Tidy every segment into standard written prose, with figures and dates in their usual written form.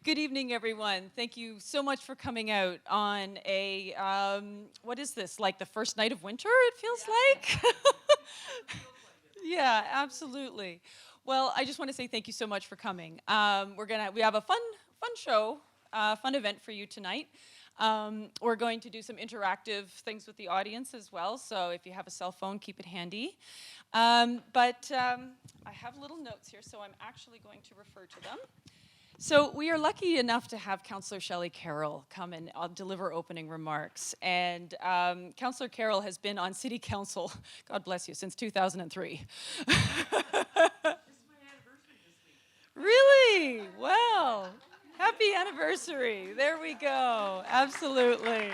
Good evening, everyone. Thank you so much for coming out on a, what is this, like the first night of winter, it feels like? Yeah, absolutely. Well, I just want to say thank you so much for coming. We have a fun show, fun event for you tonight. We're going to do some interactive things with the audience as well, so if you have a cell phone, keep it handy. I have little notes here, so I'm actually going to refer to them. So we are lucky enough to have Councillor Carroll come and deliver opening remarks. And Councillor Carroll has been on City Council, God bless you, since 2003. This is my anniversary this week. Really? Well, happy anniversary. There we go. Absolutely.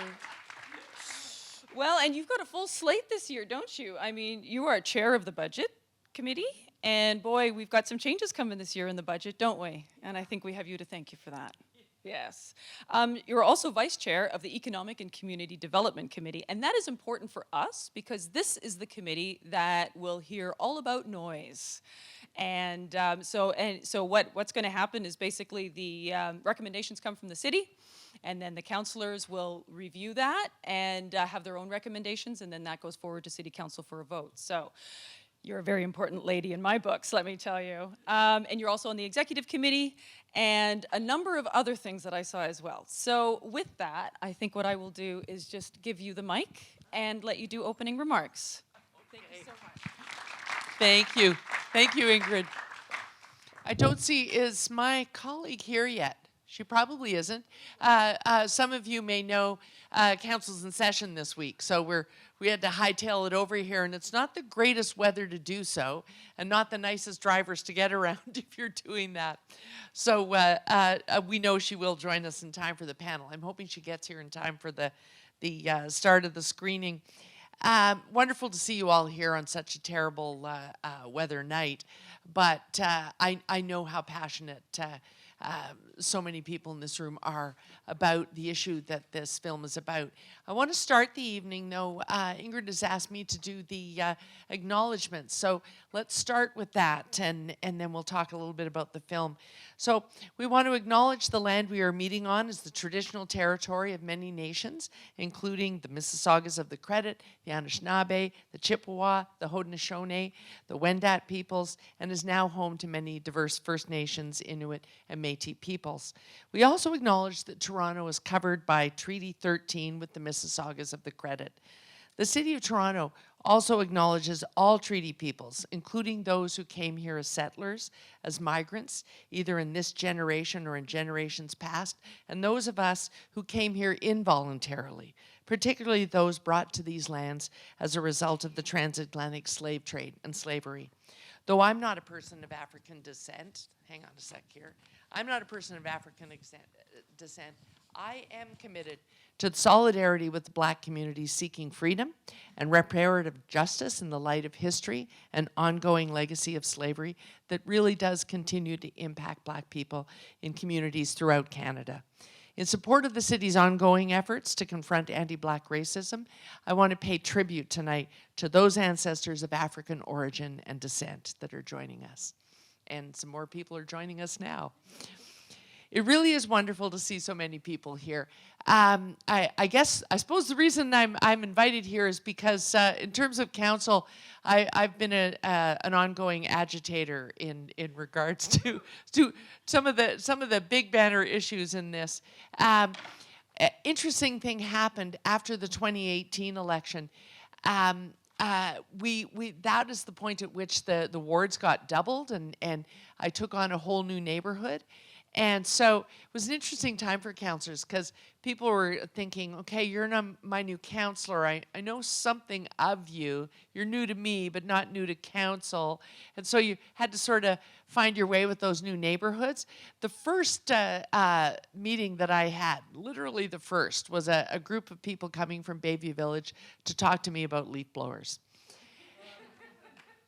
Well, and you've got a full slate this year, don't you? I mean, you are chair of the budget committee. And boy, we've got some changes coming this year in the budget, don't we? And I think we have you to thank you for that. Yes. You're also vice chair of the Economic and Community Development Committee, and that is important for us because this is the committee that will hear all about noise. And so what's going to happen is basically the recommendations come from the city, and then the councillors will review that and have their own recommendations, and then that goes forward to City Council for a vote. So you're a very important lady in my books, let me tell you. And you're also on the executive committee and a number of other things that I saw as well. So with that, I think what I will do is just give you the mic and let you do opening remarks. Okay. Thank you so much. Thank you. Thank you, Ingrid. I don't see, is my colleague here yet? She probably isn't. Some of you may know council's in session this week, so we had to hightail it over here, and it's not the greatest weather to do so, and not the nicest drivers to get around if you're doing that. So we know she will join us in time for the panel. I'm hoping she gets here in time for the start of the screening. Wonderful to see you all here on such a terrible weather night, but I know how passionate so many people in this room are about the issue that this film is about. I want to start the evening, though. Ingrid has asked me to do the acknowledgements, so let's start with that, and then we'll talk a little bit about the film. So we want to acknowledge the land we are meeting on as the traditional territory of many nations, including the Mississaugas of the Credit, the Anishinaabe, the Chippewa, the Haudenosaunee, the Wendat peoples, and is now home to many diverse First Nations, Inuit, and Métis peoples. We also acknowledge that Toronto is covered by Treaty 13 with the Mississaugas of the Credit. The City of Toronto also acknowledges all treaty peoples, including those who came here as settlers, as migrants, either in this generation or in generations past, and those of us who came here involuntarily, particularly those brought to these lands as a result of the transatlantic slave trade and slavery. Though I'm not a person of African descent, hang on a sec here, I'm not a person of African descent, I am committed to solidarity with the Black community seeking freedom and reparative justice in the light of history and ongoing legacy of slavery that really does continue to impact Black people in communities throughout Canada. In support of the city's ongoing efforts to confront anti-Black racism, I want to pay tribute tonight to those ancestors of African origin and descent that are joining us. And some more people are joining us now. It really is wonderful to see so many people here. I suppose the reason I'm invited here is because in terms of council, I've been an ongoing agitator in regards to some of the big banner issues in this. Interesting thing happened after the 2018 election. That is the point at which the wards got doubled, and I took on a whole new neighborhood. And so it was an interesting time for councillors because people were thinking, okay, you're my new councillor. I know something of you. You're new to me, but not new to council. And so you had to sort of find your way with those new neighborhoods. The first meeting that I had, literally the first, was a group of people coming from Bayview Village to talk to me about leaf blowers.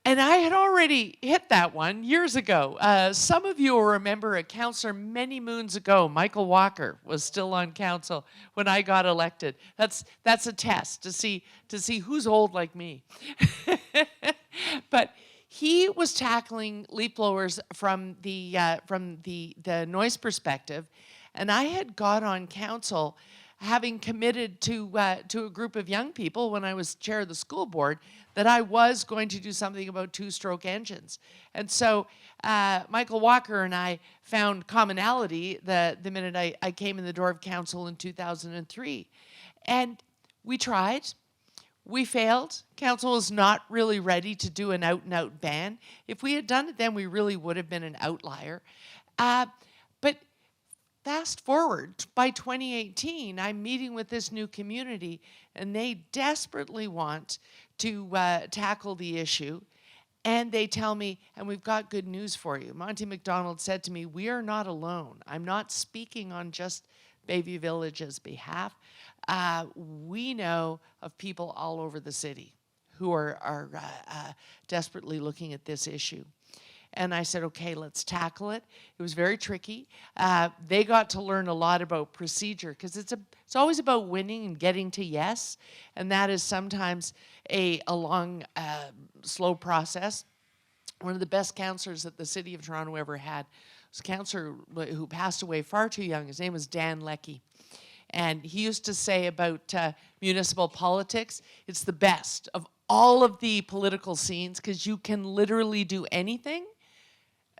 And I had already hit that one years ago. Some of you will remember a councillor many moons ago, Michael Walker, was still on council when I got elected. That's a test to see who's old like me. But he was tackling leaf blowers from the noise perspective, And I had got on council having committed to a group of young people when I was chair of the school board that I was going to do something about two-stroke engines. And so Michael Walker and I found commonality the minute I came in the door of council in 2003. And we tried. We failed. Council was not really ready to do an out-and-out ban. If we had done it then, we really would have been an outlier. But fast forward, by 2018, I'm meeting with this new community, and they desperately want to tackle the issue. And they tell me, and we've got good news for you. Monty McDonald said to me, we are not alone. I'm not speaking on just Bayview Village's behalf. We know of people all over the city who are desperately looking at this issue. And I said, okay, let's tackle it. It was very tricky. They got to learn a lot about procedure because it's always about winning and getting to yes. And that is sometimes a long, slow process. One of the best councillors that the City of Toronto ever had was a councillor who passed away far too young. His name was Dan Leckie. And he used to say about municipal politics, it's the best of all of the political scenes because you can literally do anything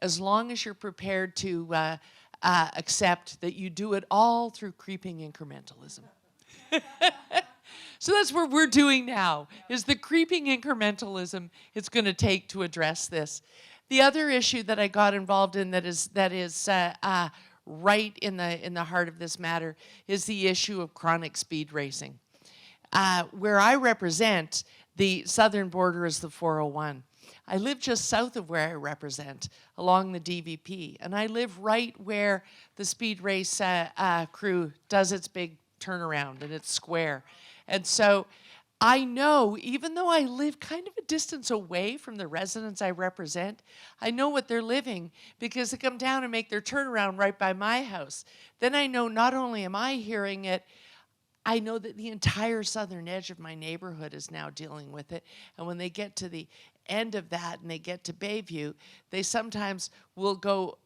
as long as you're prepared to accept that you do it all through creeping incrementalism. So that's what we're doing now, is the creeping incrementalism it's going to take to address this. The other issue that I got involved in that is right in the heart of this matter is the issue of chronic speed racing. Where I represent, the southern border is the 401. I live just south of where I represent, along the DVP, and I live right where the speed race crew does its big turnaround and its square. And so I know, even though I live kind of a distance away from the residents I represent, I know what they're living because they come down and make their turnaround right by my house. Then I know not only am I hearing it, I know that the entire southern edge of my neighborhood is now dealing with it. And when they get to the end of that and they get to Bayview, they sometimes will go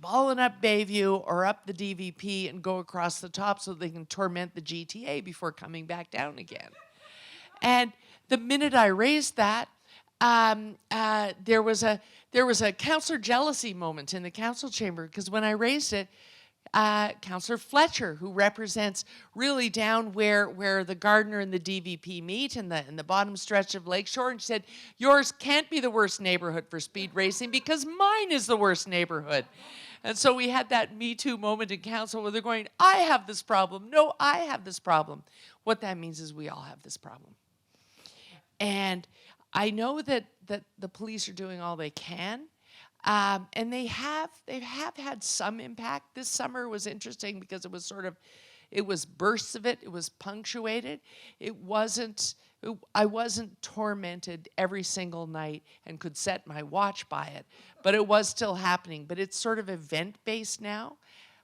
balling up Bayview or up the DVP and go across the top so they can torment the GTA before coming back down again. And the minute I raised that, there was a councillor jealousy moment in the council chamber because when I raised it, Councillor Fletcher, who represents really down where the Gardiner and the DVP meet in the bottom stretch of Lakeshore, and she said, yours can't be the worst neighborhood for speed racing because mine is the worst neighborhood. And so we had that Me Too moment in council where they're going, I have this problem. No, I have this problem. What that means is we all have this problem. And I know that the police are doing all they can. And they've had some impact. This summer was interesting because it was bursts of it. It was punctuated. I wasn't tormented every single night and could set my watch by it, but it was still happening. But it's sort of event-based now,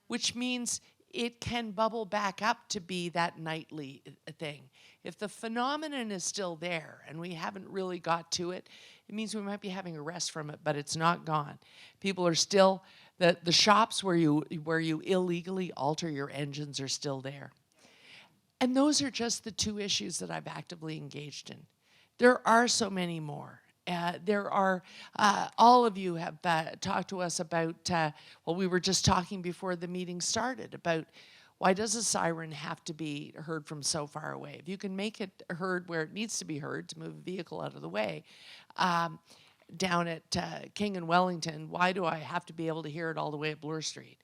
which means it can bubble back up to be that nightly thing. If the phenomenon is still there and we haven't really got to it, it means we might be having a rest from it, but it's not gone. People are still, the shops where you illegally alter your engines are still there. And those are just the two issues that I've actively engaged in. There are so many more. There are, all of you have talked to us about, well, we were just talking before the meeting started about why does a siren have to be heard from so far away? If you can make it heard where it needs to be heard to move a vehicle out of the way, down at King and Wellington, why do I have to be able to hear it all the way at Bloor Street?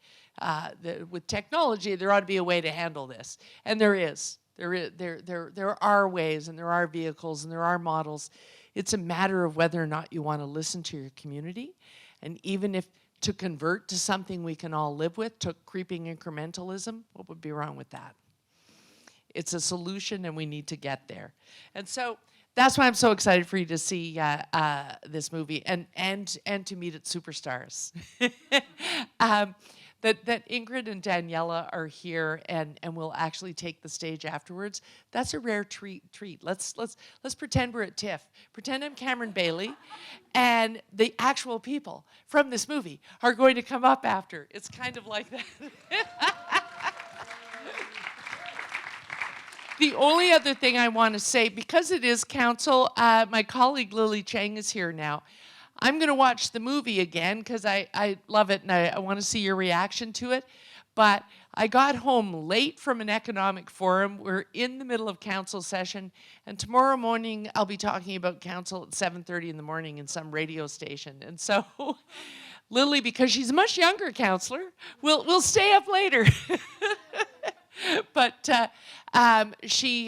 With technology, there ought to be a way to handle this. And there is. There are ways, and there are vehicles, and there are models. It's a matter of whether or not you want to listen to your community. And even if to convert to something we can all live with took creeping incrementalism, what would be wrong with that? It's a solution, and we need to get there. And so that's why I'm so excited for you to see this movie and to meet its superstars. That Ingrid and Daniela are here and will actually take the stage afterwards. That's a rare treat. Let's pretend we're at TIFF. Pretend I'm Cameron Bailey, and the actual people from this movie are going to come up after. It's kind of like that. The only other thing I want to say, because it is council, my colleague Lily Chang is here now. I'm going to watch the movie again because I love it and I want to see your reaction to it. But I got home late from an economic forum. We're in the middle of council session. And tomorrow morning, I'll be talking about council at 7:30 in the morning in some radio station. And so Lily, because she's a much younger councillor, we'll stay up later. But she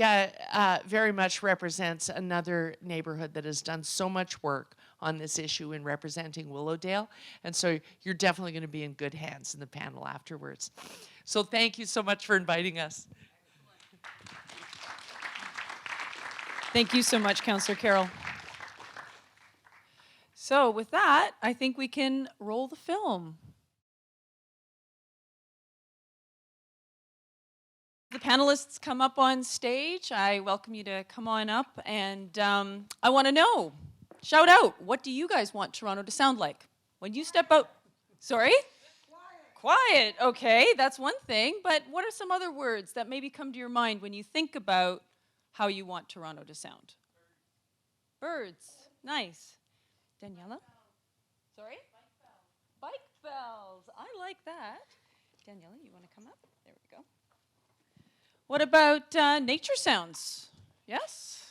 very much represents another neighborhood that has done so much work on this issue in representing Willowdale. And so you're definitely going to be in good hands in the panel afterwards. So thank you so much for inviting us. Thank you so much, Councillor Carroll. So with that, I think we can roll the film. The panelists come up on stage. I welcome you to come on up, and I want to know, shout out, what do you guys want Toronto to sound like? When you step out, sorry? Quiet, okay, that's one thing, but what are some other words that maybe come to your mind when you think about how you want Toronto to sound? Birds, nice. Daniela? Sorry? Bike bells, I like that. Daniela, you want to come up? There we go. What about nature sounds? Yes?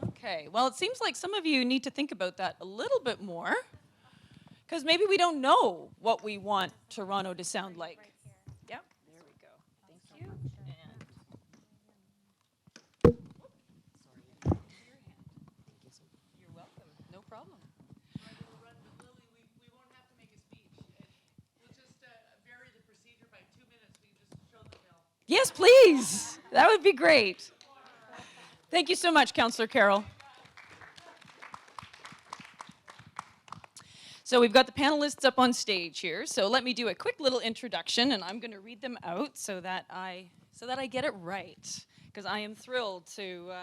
Okay, well, it seems like some of you need to think about that a little bit more, because maybe we don't know what we want Toronto to sound like. Yep, there we go. Thank you. And you're welcome. No problem. We won't have to make a speech. We'll just vary the procedure by 2 minutes. We can just show the film. Yes, please. That would be great. Thank you so much, Councillor Carroll. So we've got the panelists up on stage here. So let me do a quick little introduction, and I'm going to read them out so that I get it right, because I am thrilled to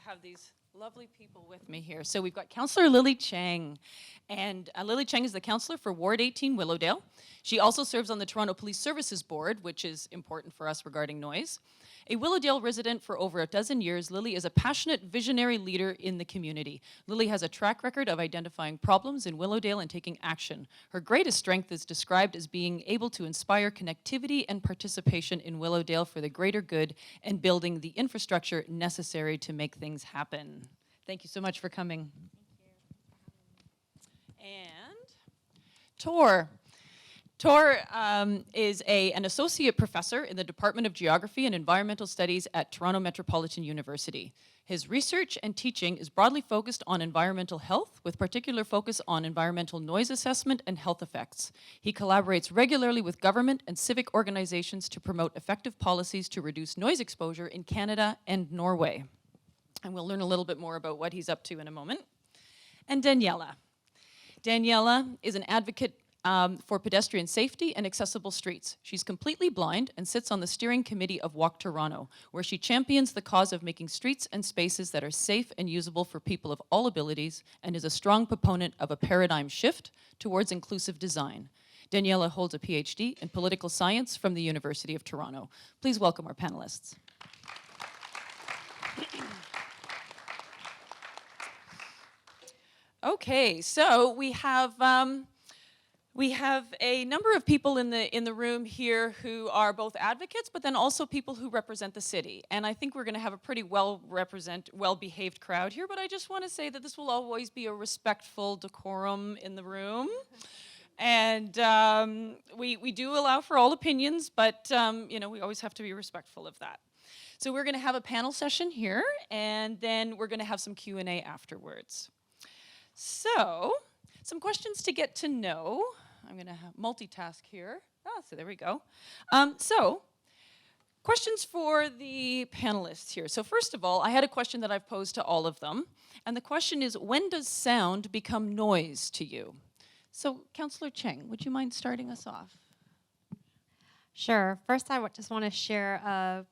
have these lovely people with me here. So we've got Councillor Lily Chang, and Lily Chang is the councillor for Ward 18 Willowdale. She also serves on the Toronto Police Services Board, which is important for us regarding noise. A Willowdale resident for over a dozen years, Lily is a passionate, visionary leader in the community. Lily has a track record of identifying problems in Willowdale and taking action. Her greatest strength is described as being able to inspire connectivity and participation in Willowdale for the greater good and building the infrastructure necessary to make things happen. Thank you so much for coming. And Tor. Tor is an associate professor in the Department of Geography and Environmental Studies at Toronto Metropolitan University. His research and teaching is broadly focused on environmental health, with particular focus on environmental noise assessment and health effects. He collaborates regularly with government and civic organizations to promote effective policies to reduce noise exposure in Canada and Norway. And we'll learn a little bit more about what he's up to in a moment. And Daniela. Daniela is an advocate for pedestrian safety and accessible streets. She's completely blind and sits on the steering committee of Walk Toronto, where she champions the cause of making streets and spaces that are safe and usable for people of all abilities, and is a strong proponent of a paradigm shift towards inclusive design. Daniela holds a PhD in political science from the University of Toronto. Please welcome our panelists. Okay, so we have a number of people in the room here who are both advocates, but then also people who represent the city. And I think we're going to have a pretty well-behaved crowd here. But I just want to say that this will always be a respectful decorum in the room, and we do allow for all opinions, but we always have to be respectful of that. So we're going to have a panel session here, and then we're going to have some Q&A afterwards. So, some questions to get to know. I'm going to multitask here. So there we go. So, questions for the panelists here. So first of all, I had a question that I've posed to all of them. And the question is, when does sound become noise to you? So, Councillor Cheng, would you mind starting us off? Sure. First, I just want to share a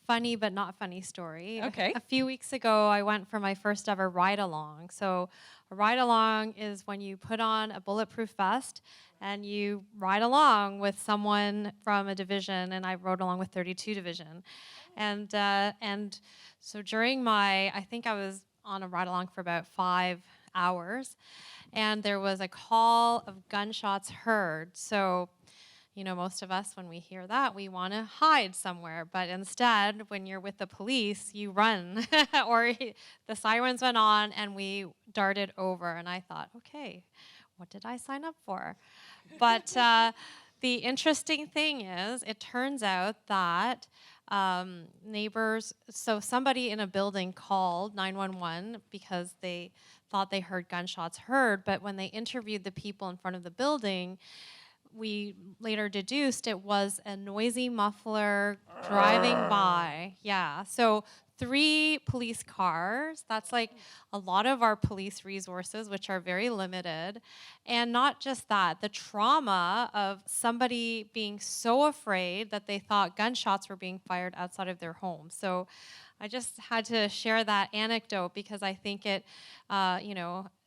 funny but not funny story. Okay. A few weeks ago, I went for my first ever ride-along. So a ride-along is when you put on a bulletproof vest and you ride along with someone from a division, and I rode along with 32 Division. And so during I think I was on a ride along for about 5 hours, and there was a call of gunshots heard. So, most of us, when we hear that, we want to hide somewhere. But instead, when you're with the police, you run. Or the sirens went on and we darted over. And I thought, okay, what did I sign up for? But the interesting thing is, it turns out that neighbors, so somebody in a building called 911 because they thought they heard gunshots heard. But when they interviewed the people in front of the building, we later deduced it was a noisy muffler driving by. Yeah, so 3 police cars. That's like a lot of our police resources, which are very limited. And not just that, the trauma of somebody being so afraid that they thought gunshots were being fired outside of their home. So I just had to share that anecdote because I think it,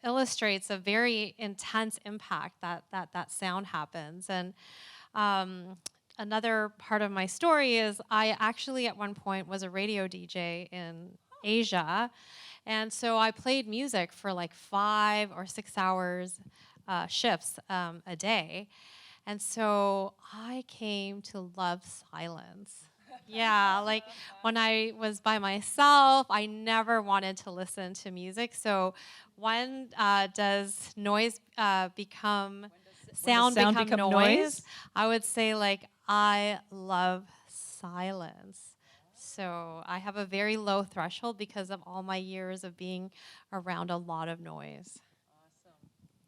illustrates a very intense impact that sound happens. And another part of my story is I actually at one point was a radio DJ in Asia. And so I played music for like 5 or 6 hours shifts a day. And so I came to love silence. Yeah, like when I was by myself, I never wanted to listen to music. So when does noise become sound become noise? I would say like I love silence. So I have a very low threshold because of all my years of being around a lot of noise.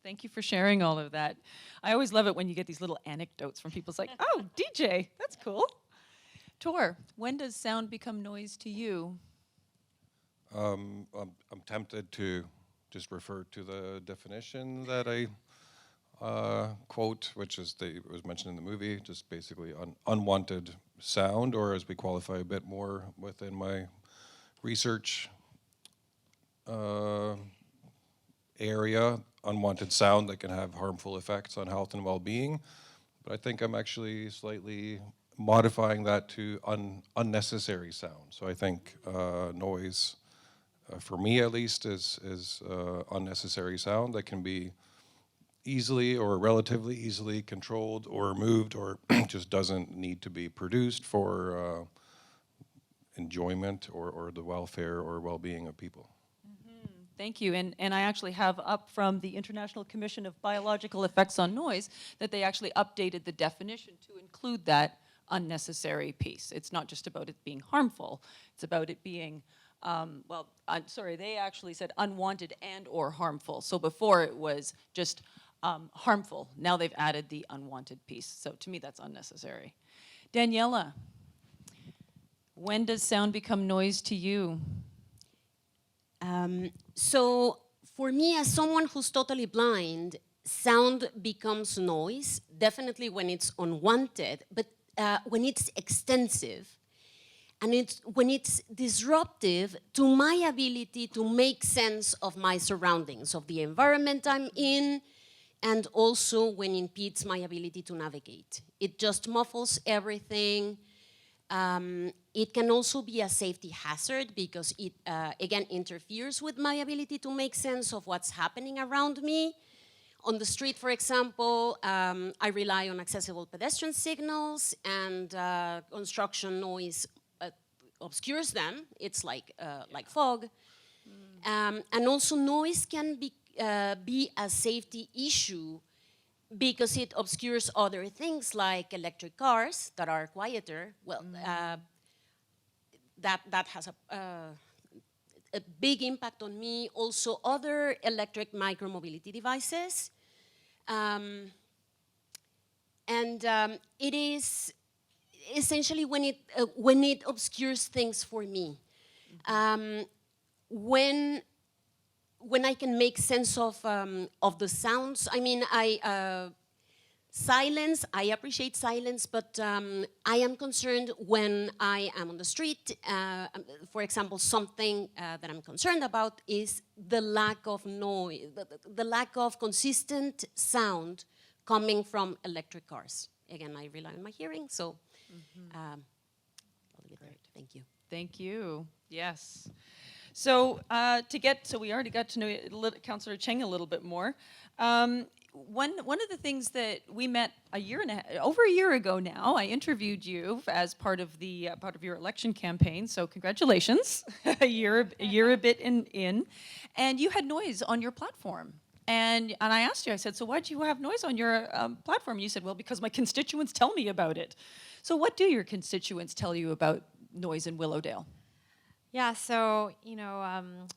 Thank you for sharing all of that. I always love it when you get these little anecdotes from people. It's like, oh, DJ, that's cool. Tor, when does sound become noise to you? I'm tempted to just refer to the definition that I quote, which is it was mentioned in the movie, just basically unwanted sound, or as we qualify a bit more within my research area, unwanted sound that can have harmful effects on health and well-being. But I think I'm actually slightly modifying that to unnecessary sound. So I think noise, for me at least, is unnecessary sound that can be easily or relatively easily controlled or removed, or just doesn't need to be produced for enjoyment or the welfare or well-being of people. Thank you. And I actually have up from the International Commission of Biological Effects on Noise that they actually updated the definition to include that unnecessary piece. It's not just about it being harmful. It's about it being, they actually said unwanted and or harmful. So before it was just harmful. Now they've added the unwanted piece. So to me, that's unnecessary. Daniela, when does sound become noise to you? So for me, as someone who's totally blind, sound becomes noise, definitely when it's unwanted, but when it's extensive, and when it's disruptive to my ability to make sense of my surroundings, of the environment I'm in, and also when it impedes my ability to navigate. It just muffles everything. It can also be a safety hazard because it, again, interferes with my ability to make sense of what's happening around me. On the street, for example, I rely on accessible pedestrian signals, and construction noise obscures them. It's like fog. And also noise can be a safety issue because it obscures other things like electric cars that are quieter. Well, that has a big impact on me. Also, other electric micromobility devices. It is essentially when it obscures things for me. When I can make sense of the sounds. I mean, silence, I appreciate silence, but I am concerned when I am on the street. For example, something that I'm concerned about is the lack of noise, the lack of consistent sound coming from electric cars. Again, I rely on my hearing, so I'll leave it there. Thank you. Thank you. Yes. So we already got to know Councillor Cheng a little bit more. One of the things that we met over a year ago now, I interviewed you as part of your election campaign. So congratulations, a year a bit in, and you had noise on your platform. And I asked you, I said, so why do you have noise on your platform? You said, well, because my constituents tell me about it. So what do your constituents tell you about noise in Willowdale? Yeah, so,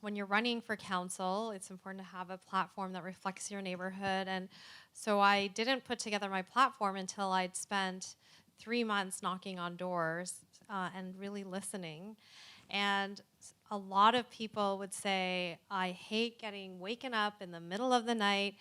when you're running for council, it's important to have a platform that reflects your neighborhood. And so I didn't put together my platform until I'd spent 3 months knocking on doors and really listening. And a lot of people would say, I hate getting waken up in the middle of the night.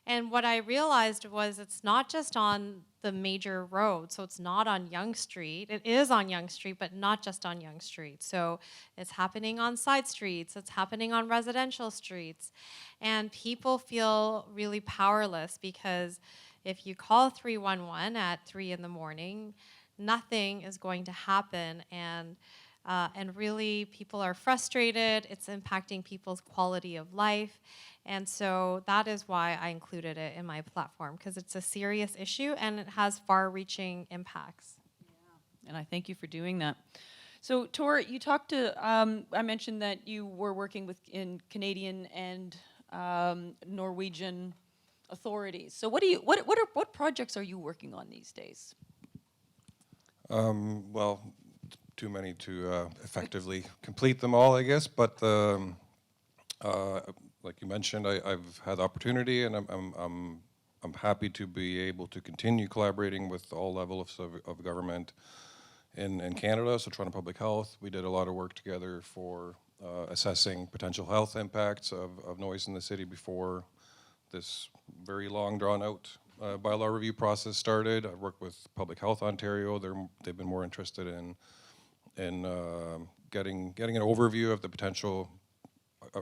And what I realized was it's not just on the major road. So it's not on Yonge Street. It is on Yonge Street, but not just on Yonge Street. So it's happening on side streets. It's happening on residential streets. And people feel really powerless because if you call 311 at 3 in the morning, nothing is going to happen. And really people are frustrated. It's impacting people's quality of life. And so that is why I included it in my platform, because it's a serious issue and it has far-reaching impacts. Yeah, and I thank you for doing that. So, Tor, you talked to, I mentioned that you were working in Canadian and Norwegian authorities. So what projects are you working on these days? Well, too many to effectively complete them all, I guess. But like you mentioned, I've had the opportunity, and I'm happy to be able to continue collaborating with all levels of government in Canada. So Toronto Public Health, we did a lot of work together for assessing potential health impacts of noise in the city before this very long, drawn-out bylaw review process started. I worked with Public Health Ontario. They've been more interested in getting an overview of the potential,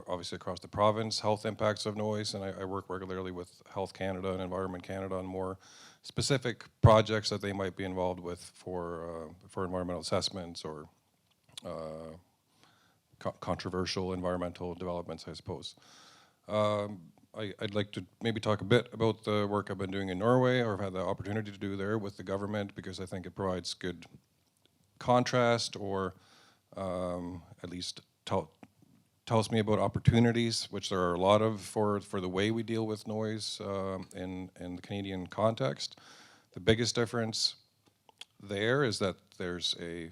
obviously across the province, health impacts of noise, and I work regularly with Health Canada and Environment Canada on more specific projects that they might be involved with for environmental assessments or controversial environmental developments, I suppose. I'd like to maybe talk a bit about the work I've been doing in Norway, or have had the opportunity to do there with the government, because I think it provides good contrast, or at least tells me about opportunities, which there are a lot of for the way we deal with noise in the Canadian context. The biggest difference there is that there's a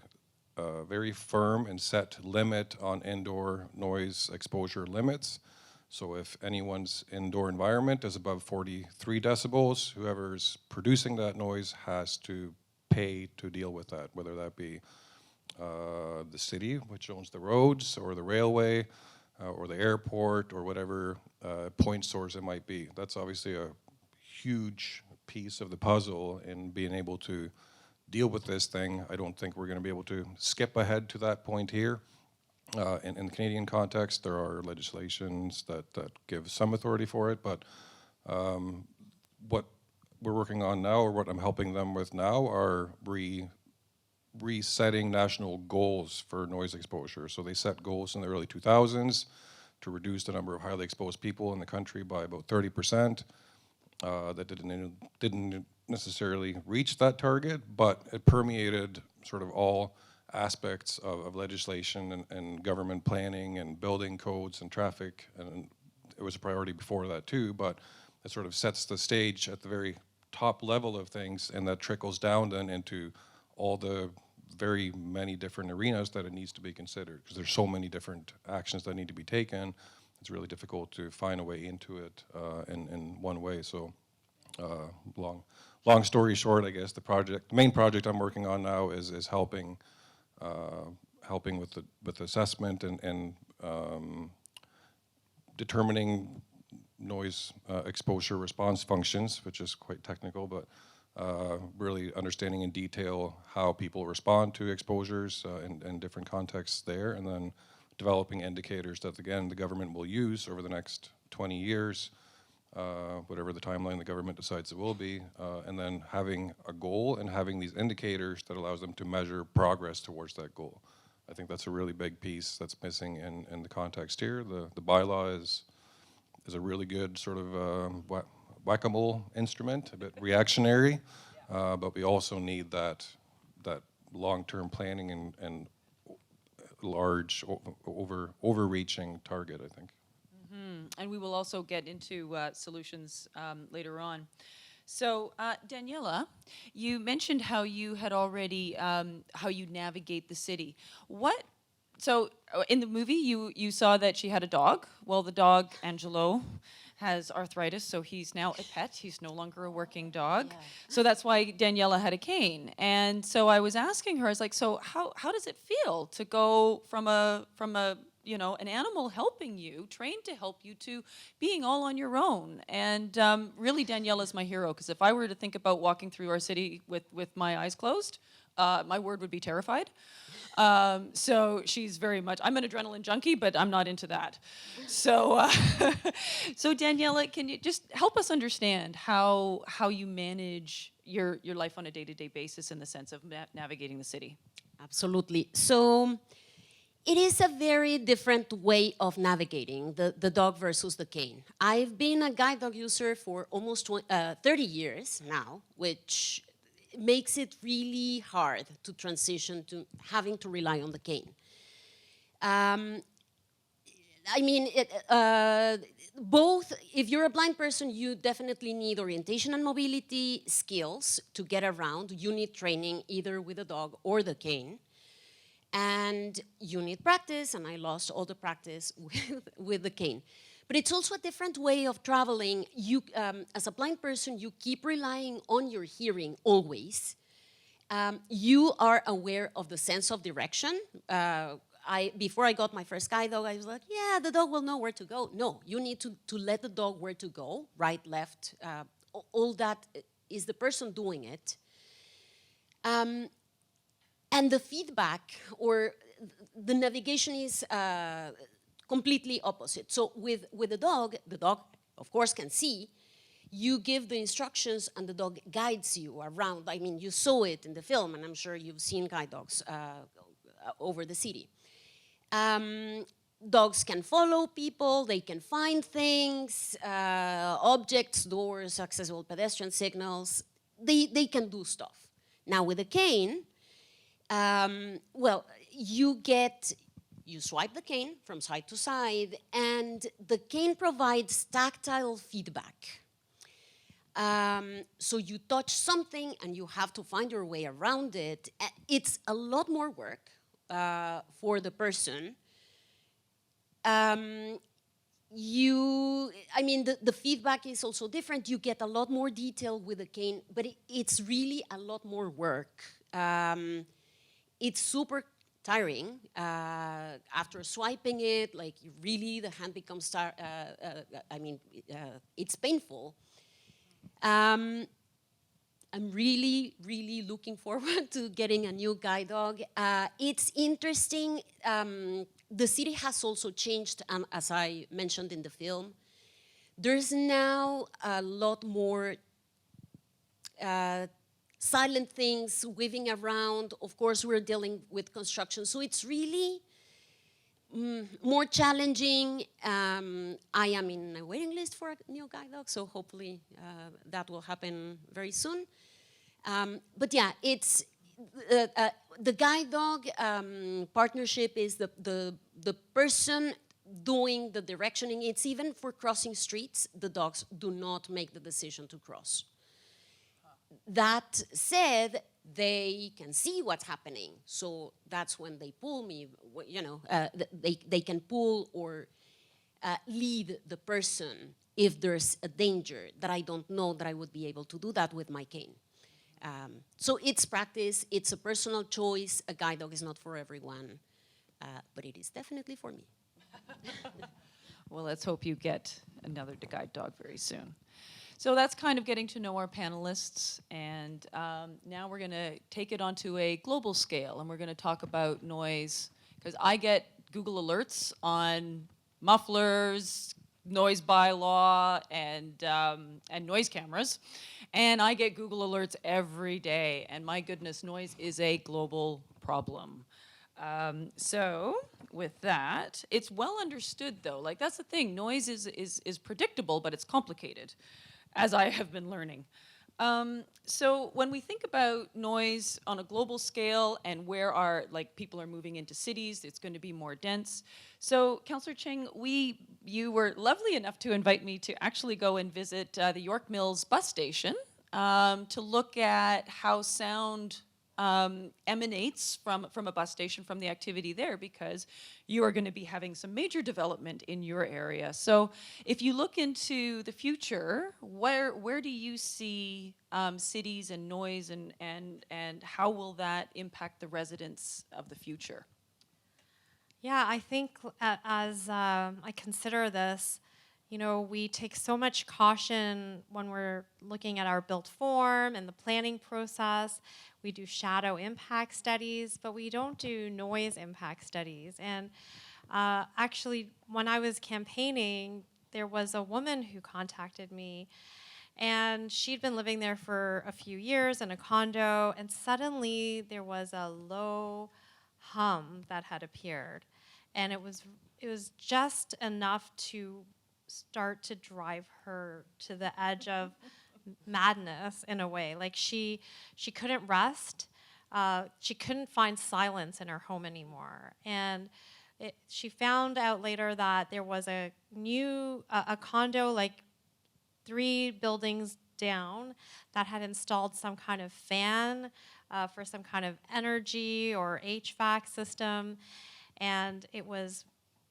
very firm and set limit on indoor noise exposure limits. So if anyone's indoor environment is above 43 decibels, whoever's producing that noise has to pay to deal with that, whether that be the city, which owns the roads, or the railway, or the airport, or whatever point source it might be. That's obviously a huge piece of the puzzle in being able to deal with this thing. I don't think we're going to be able to skip ahead to that point here. In the Canadian context, there are legislations that give some authority for it, but what we're working on now, or what I'm helping them with now, are resetting national goals for noise exposure. So they set goals in the early 2000s to reduce the number of highly exposed people in the country by about 30%. That didn't necessarily reach that target, but it permeated sort of all aspects of legislation and government planning and building codes and traffic, and it was a priority before that too, but it sort of sets the stage at the very top level of things, and that trickles down then into all the very many different arenas that it needs to be considered, because there's so many different actions that need to be taken. It's really difficult to find a way into it in one way. So long story short, I guess the main project I'm working on now is helping with assessment and determining noise exposure response functions, which is quite technical, but really understanding in detail how people respond to exposures in different contexts there, and then developing indicators that, again, the government will use over the next 20 years, whatever the timeline the government decides it will be, and then having a goal and having these indicators that allows them to measure progress towards that goal. I think that's a really big piece that's missing in the context here. The bylaw is a really good sort of whack-a-mole instrument, a bit reactionary, but we also need that long-term planning and large overreaching target, I think. And we will also get into solutions later on. So, Daniela, you mentioned how you had already, how you navigate the city. So in the movie, you saw that she had a dog. Well, the dog, Angelo, has arthritis, so he's now a pet. He's no longer a working dog. Yeah. So that's why Daniela had a cane. And so I was asking her, I was like, so how does it feel to go from a an animal helping you, trained to help you, to being all on your own? And really, Daniela's my hero, because if I were to think about walking through our city with my eyes closed, my word would be terrified. So she's very much, I'm an adrenaline junkie, but I'm not into that. So, so Daniela, can you just help us understand how you manage your life on a day-to-day basis in the sense of navigating the city? Absolutely. So it is a very different way of navigating the dog versus the cane. I've been a guide dog user for almost 30 years now, which makes it really hard to transition to having to rely on the cane. I mean, both, if you're a blind person, you definitely need orientation and mobility skills to get around. You need training either with the dog or the cane. And you need practice, and I lost all the practice with the cane. But it's also a different way of traveling. You, as a blind person, you keep relying on your hearing always. You are aware of the sense of direction. Before I got my first guide dog, I was like, yeah, the dog will know where to go. No, you need to let the dog where to go, right, left. All that is the person doing it. And the feedback or the navigation is completely opposite. So with the dog, of course, can see. You give the instructions and the dog guides you around. I mean, you saw it in the film, and I'm sure you've seen guide dogs over the city. Dogs can follow people, they can find things, objects, doors, accessible pedestrian signals. They can do stuff. Now with a cane, well, you swipe the cane from side to side, and the cane provides tactile feedback. So you touch something and you have to find your way around it. It's a lot more work for the person. I mean, the feedback is also different. You get a lot more detail with the cane, but it's really a lot more work. It's super tiring. After swiping it, like really the hand becomes, it's painful. I'm really, really looking forward to getting a new guide dog. It's interesting. The city has also changed, as I mentioned in the film. There's now a lot more silent things weaving around. Of course, we're dealing with construction, so it's really more challenging. I am in a waiting list for a new guide dog, so hopefully that will happen very soon. But yeah, it's the guide dog partnership is the person doing the directioning. It's even for crossing streets, the dogs do not make the decision to cross. That said, they can see what's happening, so that's when they pull me, they can pull or lead the person if there's a danger that I don't know that I would be able to do that with my cane. So it's practice, it's a personal choice. A guide dog is not for everyone, but it is definitely for me. Well, let's hope you get another guide dog very soon. So that's kind of getting to know our panelists, and now we're going to take it onto a global scale, and we're going to talk about noise, because I get Google alerts on mufflers, noise bylaw, and noise cameras, and I get Google alerts every day, and my goodness, noise is a global problem. So with that, it's well understood though. Like that's the thing. Noise is predictable, but it's complicated, as I have been learning. So when we think about noise on a global scale and where our people are moving into cities, it's going to be more dense. So Councillor Cheng, you were lovely enough to invite me to actually go and visit the York Mills bus station to look at how sound emanates from a bus station, from the activity there, because you are going to be having some major development in your area. So if you look into the future, where do you see cities and noise, and how will that impact the residents of the future? Yeah, I think as I consider this, you know, we take so much caution when we're looking at our built form and the planning process. We do shadow impact studies, but we don't do noise impact studies. And actually, when I was campaigning, there was a woman who contacted me, and she'd been living there for a few years in a condo, and suddenly there was a low hum that had appeared. And it was just enough to start to drive her to the edge of madness in a way. Like she couldn't rest. She couldn't find silence in her home anymore. And she found out later that there was a new a condo like 3 buildings down that had installed some kind of fan for some kind of energy or HVAC system, and it was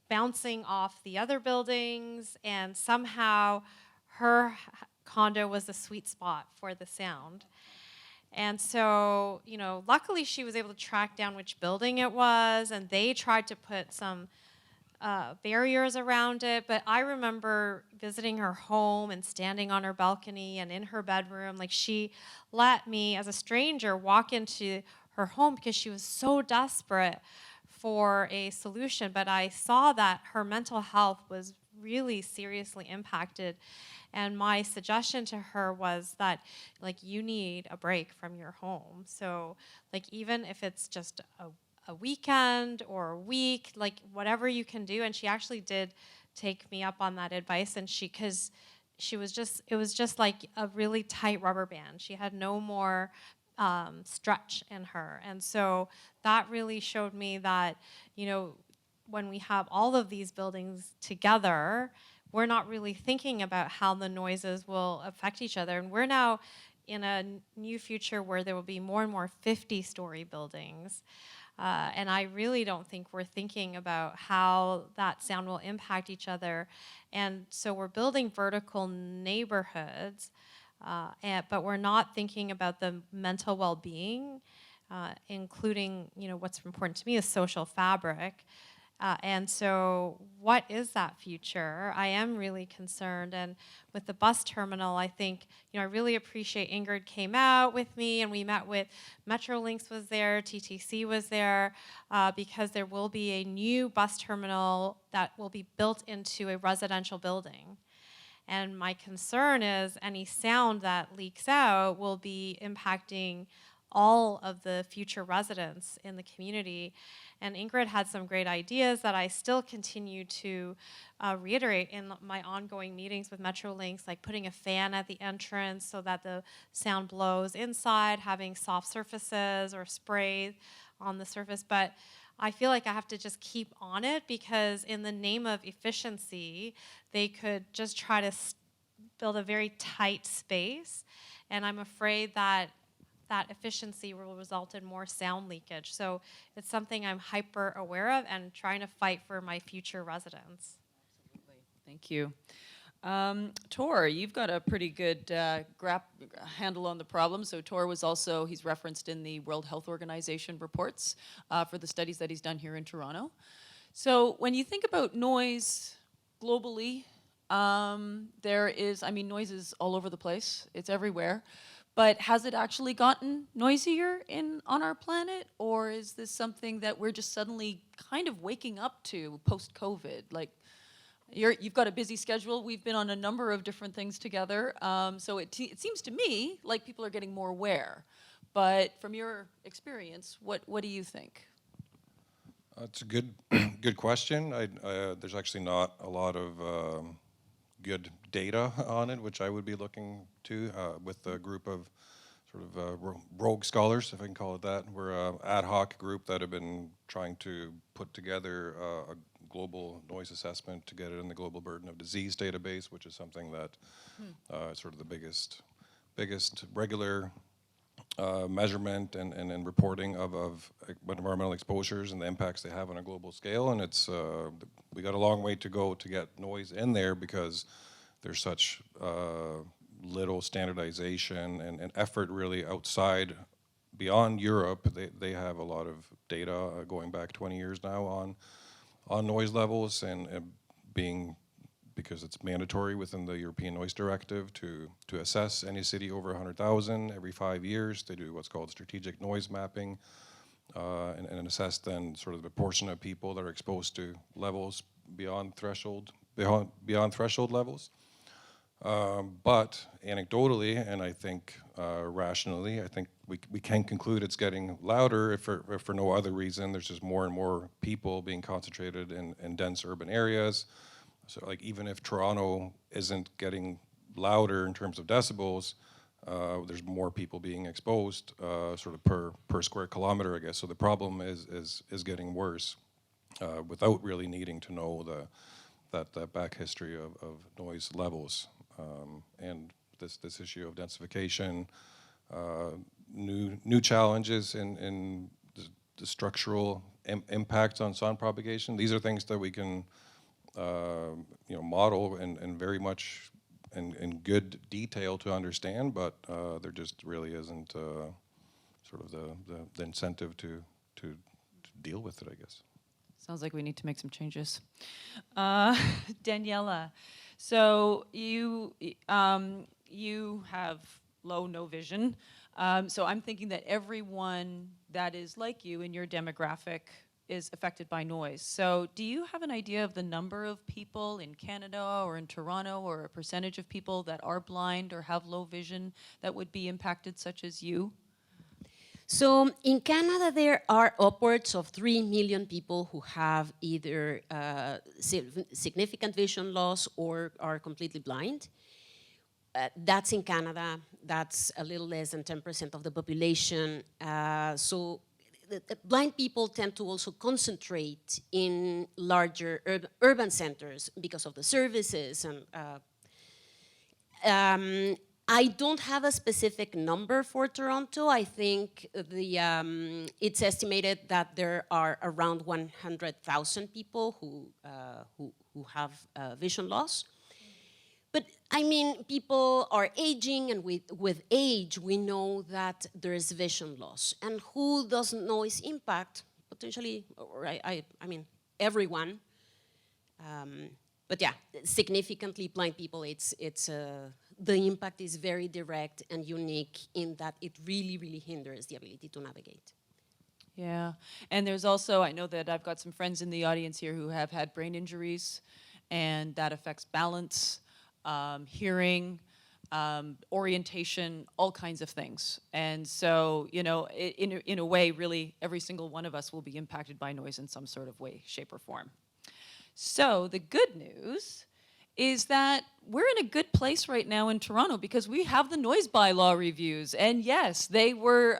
bouncing off the other buildings, and somehow her condo was the sweet spot for the sound. And so, you know, luckily she was able to track down which building it was, and they tried to put some barriers around it. But I remember visiting her home and standing on her balcony and in her bedroom. Like, she let me, as a stranger, walk into her home because she was so desperate for a solution. But I saw that her mental health was really seriously impacted. And my suggestion to her was that, like, you need a break from your home. So, like, even if it's just a weekend or a week, like, whatever you can do. And she actually did take me up on that advice. And because it was just like a really tight rubber band. She had no more stretch in her. And so that really showed me that, you know, when we have all of these buildings together, we're not really thinking about how the noises will affect each other. And we're now in a new future where there will be more and more 50-story buildings. And I really don't think we're thinking about how that sound will impact each other. And so we're building vertical neighborhoods, but we're not thinking about the mental well-being, including, you know, what's important to me is social fabric. And so what is that future? I am really concerned. And with the bus terminal, I think, you know, I really appreciate Ingrid came out with me, and we met with Metrolinx was there, TTC was there, because there will be a new bus terminal that will be built into a residential building. And my concern is any sound that leaks out will be impacting all of the future residents in the community. And Ingrid had some great ideas that I still continue to reiterate in my ongoing meetings with Metrolinx, like putting a fan at the entrance so that the sound blows inside, having soft surfaces or spray on the surface. But I feel like I have to just keep on it, because in the name of efficiency, they could just try to build a very tight space. And I'm afraid that that efficiency will result in more sound leakage. So it's something I'm hyper aware of and trying to fight for my future residents. Absolutely. Thank you. Tor, you've got a pretty good handle on the problem. So Tor was also, he's referenced in the World Health Organization reports for the studies that he's done here in Toronto. So when you think about noise globally, there is, I mean, noise is all over the place. It's everywhere. But has it actually gotten noisier on our planet? Or is this something that we're just suddenly kind of waking up to post-COVID? Like, you've got a busy schedule. We've been on a number of different things together. So it seems to me like people are getting more aware. But from your experience, what do you think? It's a good good question. There's actually not a lot of good data on it, which I would be looking to with a group of sort of rogue scholars, if I can call it that. We're an ad hoc group that have been trying to put together a global noise assessment to get it in the Global Burden of Disease database, which is something that is sort of the biggest regular measurement and reporting of environmental exposures and the impacts they have on a global scale. And it's we got a long way to go to get noise in there because there's such little standardization and effort really outside, beyond Europe. They have a lot of data going back 20 years now on noise levels and being, because it's mandatory within the European Noise Directive to assess any city over 100,000 every 5 years. They do what's called strategic noise mapping and assess then sort of the proportion of people that are exposed to levels beyond threshold levels. But anecdotally, and I think rationally, I think we can conclude it's getting louder if for no other reason. There's just more and more people being concentrated in dense urban areas. So like even if Toronto isn't getting louder in terms of decibels, there's more people being exposed sort of per square kilometer, I guess. So the problem is getting worse without really needing to know that back history of noise levels. And this issue of densification, new challenges in the structural impact on sound propagation. These are things that we can model and very much in good detail to understand, but there just really isn't sort of the incentive to deal with it, I guess. Sounds like we need to make some changes. Daniela, so you have no vision. So I'm thinking that everyone that is like you in your demographic is affected by noise. So do you have an idea of the number of people in Canada or in Toronto, or a percentage of people that are blind or have low vision that would be impacted, such as you? So in Canada, there are upwards of 3 million people who have either significant vision loss or are completely blind. That's in Canada. That's a little less than 10% of the population. So the blind people tend to also concentrate in larger urban centers because of the services. And I don't have a specific number for Toronto. I think it's estimated that there are around 100,000 people who have vision loss. But I mean, people are aging, and with age, we know that there is vision loss. And who does noise impact? Potentially, or I mean, everyone. But yeah, significantly blind people, the impact is very direct and unique in that it really, really hinders the ability to navigate. Yeah, and there's also, I know that I've got some friends in the audience here who have had brain injuries, and that affects balance, hearing, orientation, all kinds of things. And so, in a way, really, every single one of us will be impacted by noise in some sort of way, shape, or form. So the good news is that we're in a good place right now in Toronto because we have the noise bylaw reviews. And yes, they were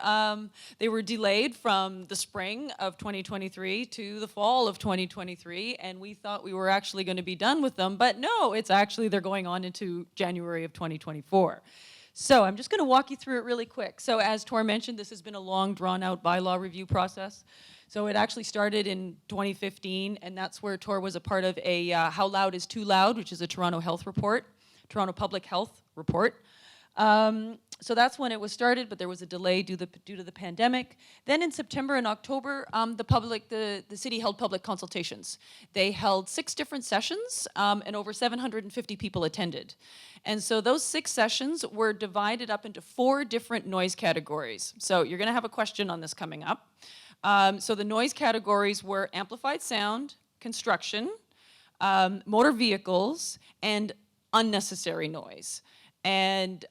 delayed from the spring of 2023 to the fall of 2023, and we thought we were actually going to be done with them, but no, they're going on into January of 2024. So I'm just going to walk you through it really quick. So as Tor mentioned, this has been a long, drawn-out bylaw review process. So it actually started in 2015, and that's where Tor was a part of a How Loud is Too Loud, which is a Toronto Public Health report. So that's when it was started, but there was a delay due to the pandemic. Then in September and October, the city held public consultations. They held 6 different sessions, and over 750 people attended. And so those 6 sessions were divided up into 4 different noise categories. So you're going to have a question on this coming up. So the noise categories were amplified sound, construction, motor vehicles, and unnecessary noise. and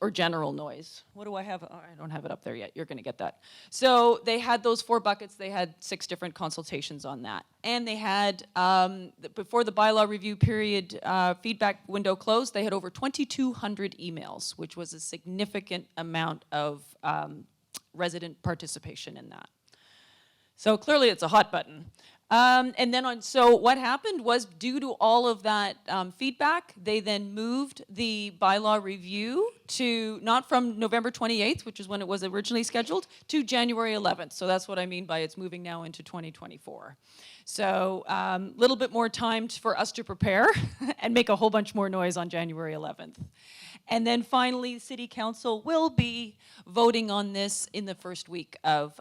or general noise. What do I have? Oh, I don't have it up there yet. You're going to get that. So they had those 4 buckets. They had 6 different consultations on that. And they had, before the bylaw review period feedback window closed, they had over 2,200 emails, which was a significant amount of resident participation in that. So clearly it's a hot button. And then so what happened was, due to all of that feedback, they then moved the bylaw review to, not from November 28th, which is when it was originally scheduled, to January 11th. So that's what I mean by it's moving now into 2024. So a little bit more time for us to prepare and make a whole bunch more noise on January 11th. And then finally, City Council will be voting on this in the first week of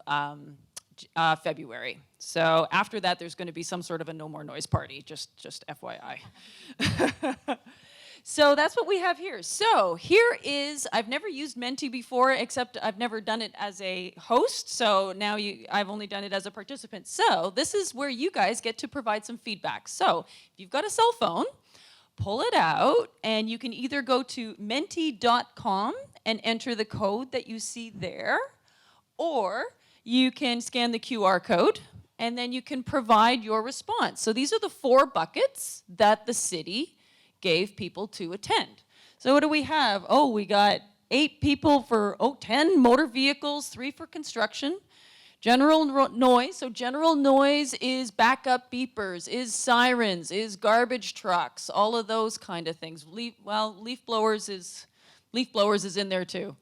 February. So after that, there's going to be some sort of a no more noise party, just FYI. So that's what we have here. So here is, I've never used Menti before, except I've never done it as a host. So now I've only done it as a participant. So this is where you guys get to provide some feedback. So if you've got a cell phone, pull it out, and you can either go to menti.com and enter the code that you see there, or you can scan the QR code, and then you can provide your response. So these are the 4 buckets that the city gave people to attend. So what do we have? Oh, we got 8 people for, 10 motor vehicles, 3 for construction. General noise, so general noise is backup beepers, is sirens, is garbage trucks, all of those kind of things. Leaf blowers is in there too.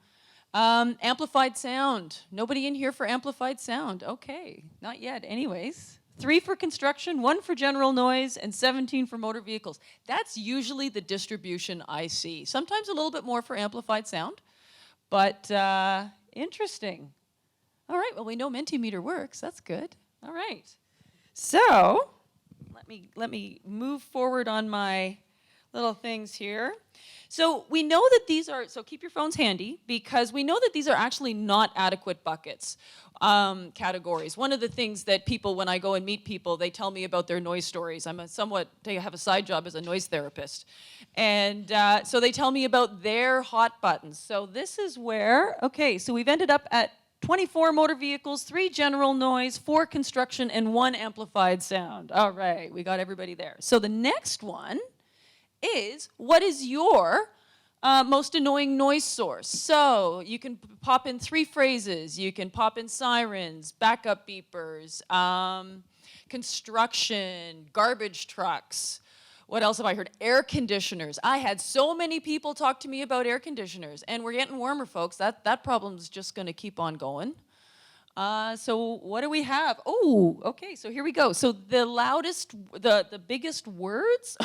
Amplified sound. Nobody in here for amplified sound. Okay, not yet. Anyways, 3 for construction, 1 for general noise, and 17 for motor vehicles. That's usually the distribution I see. Sometimes a little bit more for amplified sound, but interesting. All right, well, we know Mentimeter works. That's good. All right. So let me move forward on my little things here. So we know that these are, so keep your phones handy, because we know that these are actually not adequate buckets, categories. One of the things that people, when I go and meet people, they tell me about their noise stories. They have a side job as a noise therapist. And so they tell me about their hot buttons. So this is where, okay, so we've ended up at 24 motor vehicles, 3 general noise, 4 construction, and 1 amplified sound. All right, we got everybody there. So the next one is, what is your most annoying noise source? So you can pop in 3 phrases. You can pop in sirens, backup beepers, construction, garbage trucks. What else have I heard? Air conditioners. I had so many people talk to me about air conditioners, and we're getting warmer, folks. That problem's just going to keep on going. So what do we have? Oh, okay, so here we go. So the loudest, the biggest words,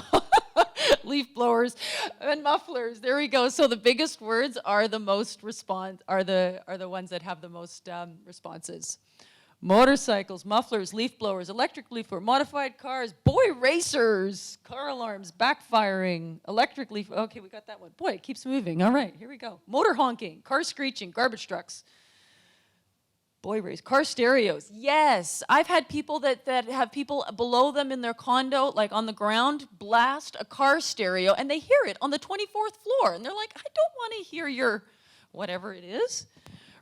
leaf blowers and mufflers. There we go. So the biggest words are the most are the ones that have the most responses. Motorcycles, mufflers, leaf blowers, electric leaf blower, modified cars, boy racers, car alarms, backfiring, electric leaf. Okay, we got that one. Boy, it keeps moving. All right, here we go. Motor honking, car screeching, garbage trucks. Boy race, car stereos. Yes, I've had people that have people below them in their condo, like on the ground, blast a car stereo, and they hear it on the 24th floor, and they're like, I don't want to hear your whatever it is.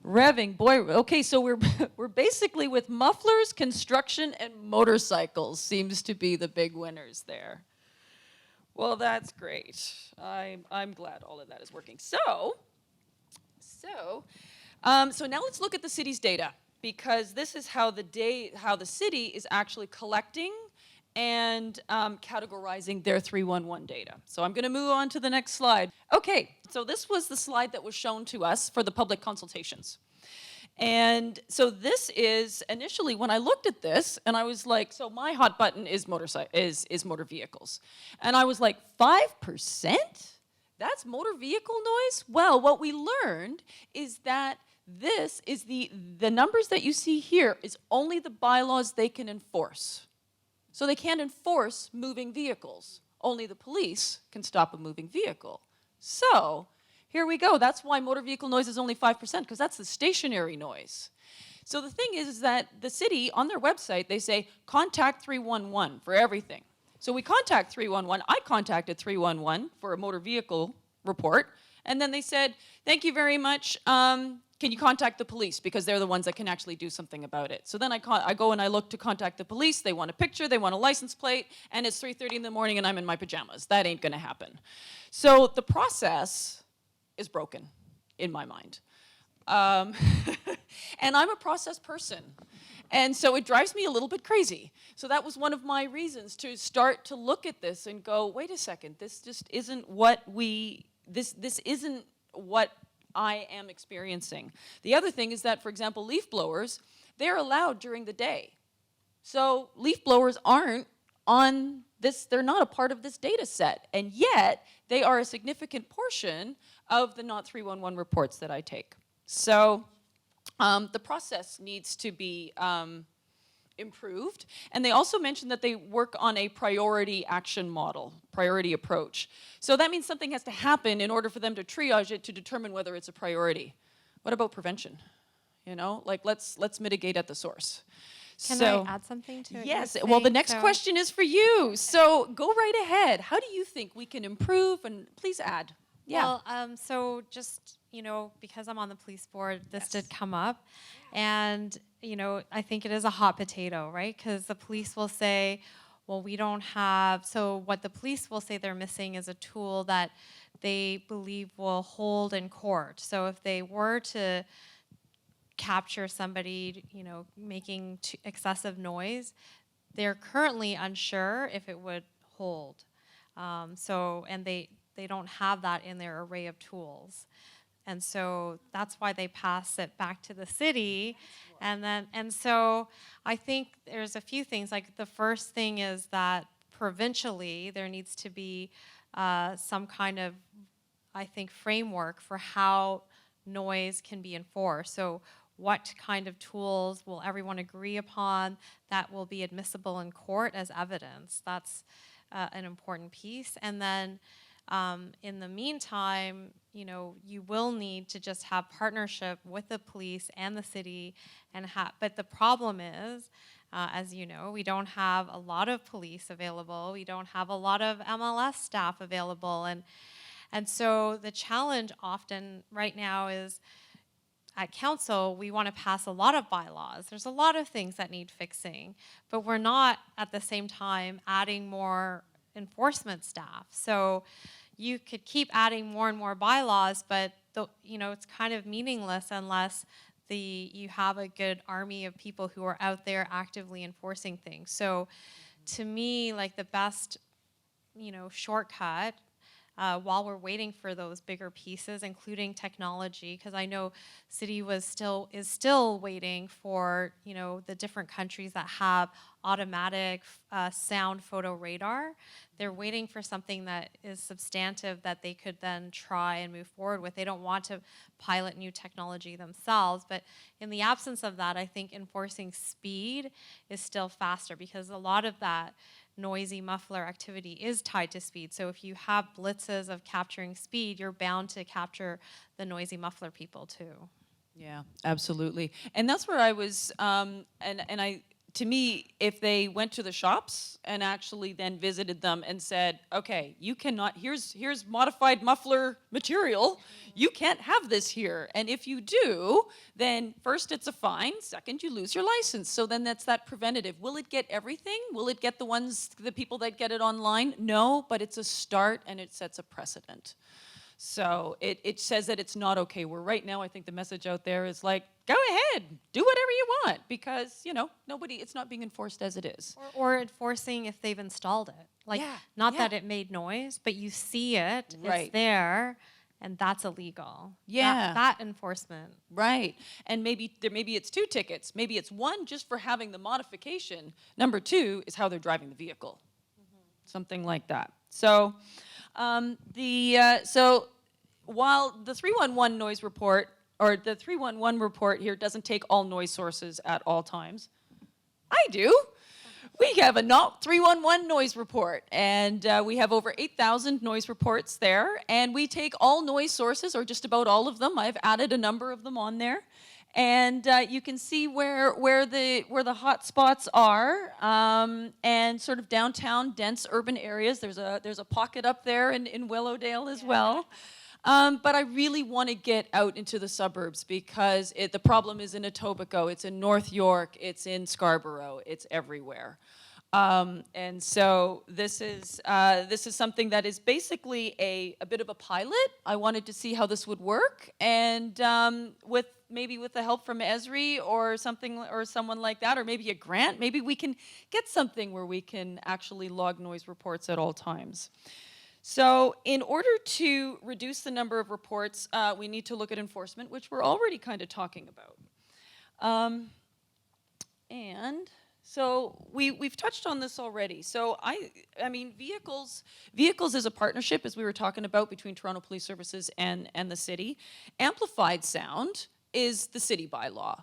Revving, boy, okay, so we're basically with mufflers, construction, and motorcycles seems to be the big winners there. Well, that's great. I'm glad all of that is working. So now let's look at the city's data, because this is how the city is actually collecting and categorizing their 311 data. So I'm going to move on to the next slide. Okay, so this was the slide that was shown to us for the public consultations. And so this is, initially when I looked at this, and I was like, so my hot button is motor vehicles. And I was like, 5%? That's motor vehicle noise? Well, what we learned is that this is the numbers that you see here is only the bylaws they can enforce. So they can't enforce moving vehicles. Only the police can stop a moving vehicle. So here we go. That's why motor vehicle noise is only 5%, because that's the stationary noise. So the thing is that the city, on their website, they say, contact 311 for everything. So we contact 311. I contacted 311 for a motor vehicle report, And then they said, thank you very much. Can you contact the police? Because they're the ones that can actually do something about it. So then I go and I look to contact the police. They want a picture, they want a license plate, and it's 3:30 in the morning and I'm in my pajamas. That ain't gonna happen. So the process is broken in my mind. And I'm a process person. And so it drives me a little bit crazy. So that was one of my reasons to start to look at this and go, wait a second, this just isn't what this isn't what I am experiencing. The other thing is that, for example, leaf blowers, they're allowed during the day. So leaf blowers aren't on this, they're not a part of this data set. And yet, they are a significant portion of the Not 311 reports that I take. So the process needs to be improved. And they also mentioned that they work on a priority action model, priority approach. So that means something has to happen in order for them to triage it to determine whether it's a priority. What about prevention? You know, like let's mitigate at the source. Can So, I add something to it? yes, you're well, the saying? next So- question is for you. So go right ahead. How do you think we can improve? And please add. Yeah. Well, so just, because I'm on the police board, this Yes. did come up. And, I think it is a hot potato, right? Because the police will say, well, we don't have, so what the police will say they're missing is a tool that they believe will hold in court. So if they were to capture somebody, making excessive noise, they're currently unsure if it would hold. And they don't have that in their array of tools. And so that's why they pass it back to the city. And so I think there's a few things. Like the first thing is that provincially there needs to be some kind of, I think, framework for how noise can be enforced. So what kind of tools will everyone agree upon that will be admissible in court as evidence? That's an important piece. And then in the meantime, you will need to just have partnership with the police and the city, but the problem is, as you know, we don't have a lot of police available. We don't have a lot of MLS staff available, and so the challenge often right now is at council, we want to pass a lot of bylaws. There's a lot of things that need fixing, but we're not at the same time adding more enforcement staff. So you could keep adding more and more bylaws, but it's kind of meaningless unless you have a good army of people who are out there actively enforcing things. So to me, like the best, shortcut while we're waiting for those bigger pieces, including technology, because I know City is still waiting for the different countries that have automatic sound photo radar. They're waiting for something that is substantive that they could then try and move forward with. They don't want to pilot new technology themselves, but in the absence of that, I think enforcing speed is still faster because a lot of that noisy muffler activity is tied to speed. So if you have blitzes of capturing speed, you're bound to capture the noisy muffler people too. Yeah, absolutely. And that's where I was, to me, if they went to the shops and actually then visited them and said, okay, you cannot, here's modified muffler material, you can't have this here. And if you do, then first it's a fine, second you lose your license. So then that's that preventative. Will it get everything? Will it get the people that get it online? No, but it's a start and it sets a precedent. So it says that it's not okay. Where right now I think the message out there is like, go ahead, do whatever you want because, it's not being enforced as it is. Or enforcing if they've installed it. Like, not that it made noise, but you see it, Right. it's there, and that's illegal. Yeah. That enforcement. Right. And maybe it's 2 tickets. Maybe it's 1 just for having the modification. Number 2 is how they're driving the vehicle. Something like that. So so while the 311 noise report or the 311 report here doesn't take all noise sources at all times, I do. We have a Not 311 noise report, and we have over 8,000 noise reports there, and we take all noise sources, or just about all of them. I've added a number of them on there, and you can see where the hot spots are, and sort of downtown, dense urban areas. There's a pocket up there in Willowdale as well. But I really want to get out into the suburbs because the problem is in Etobicoke, it's in North York, it's in Scarborough, it's everywhere. And so this is something that is basically a bit of a pilot. I wanted to see how this would work, and maybe with the help from Esri or something or someone like that, or maybe a grant, maybe we can get something where we can actually log noise reports at all times. So in order to reduce the number of reports, we need to look at enforcement, which we're already kind of talking about. And so we've touched on this already. So I mean, vehicles is a partnership, as we were talking about, between Toronto Police Services and the city. Amplified sound is the city bylaw.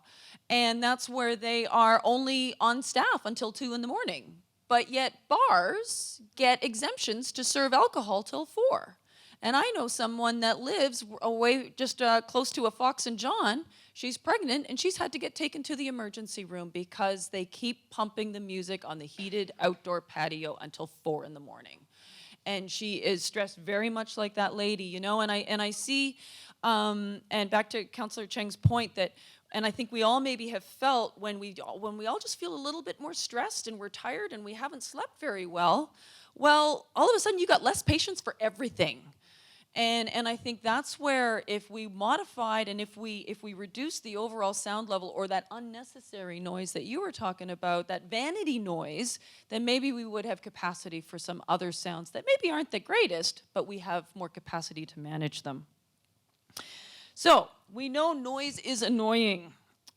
And that's where they are only on staff until 2 in the morning. But yet bars get exemptions to serve alcohol till 4. And I know someone that lives away just close to a Fox and John. She's pregnant and she's had to get taken to the emergency room because they keep pumping the music on the heated outdoor patio until 4 in the morning. And she is stressed very much like that lady, you know, and I see, and back to Councillor Cheng's point that, and I think we all maybe have felt when we all just feel a little bit more stressed and we're tired and we haven't slept very well, all of a sudden you got less patience for everything. And I think that's where if we modified and if we reduce the overall sound level or that unnecessary noise that you were talking about, that vanity noise, then maybe we would have capacity for some other sounds that maybe aren't the greatest, but we have more capacity to manage them. So we know noise is annoying.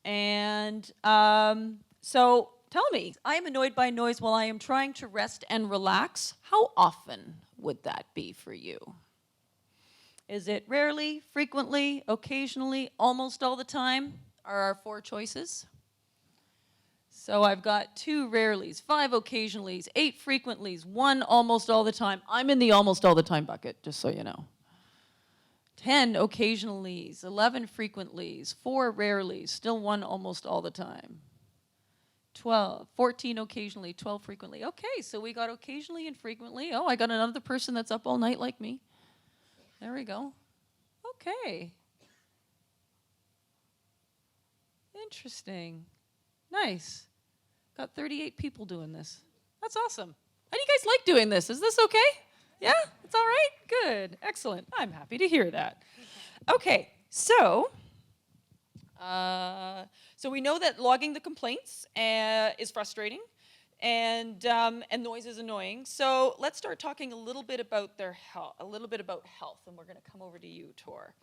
And so tell me, I am annoyed by noise while I am trying to rest and relax. How often would that be for you? Is it rarely, frequently, occasionally, almost all the time are our 4 choices? So I've got 2 rarelys, 5 occasionallys, 8 frequentlys, 1 almost all the time. I'm in the almost all the time bucket, just so you know. 10 occasionallys, 11 frequentlys, 4 rarelys, still 1 almost all the time. 14 occasionally, 12 frequently. Okay, so we got occasionally and frequently. Oh, I got another person that's up all night like me. There we go. Okay. Interesting. Nice. Got 38 people doing this. That's awesome. How do you guys like doing this? Is this okay? Yeah? It's all right? Good. Excellent. I'm happy to hear that. Okay. So we know that logging the complaints is frustrating. And noise is annoying. So let's start talking a little bit about their health, and we're going to come over to you, Tor.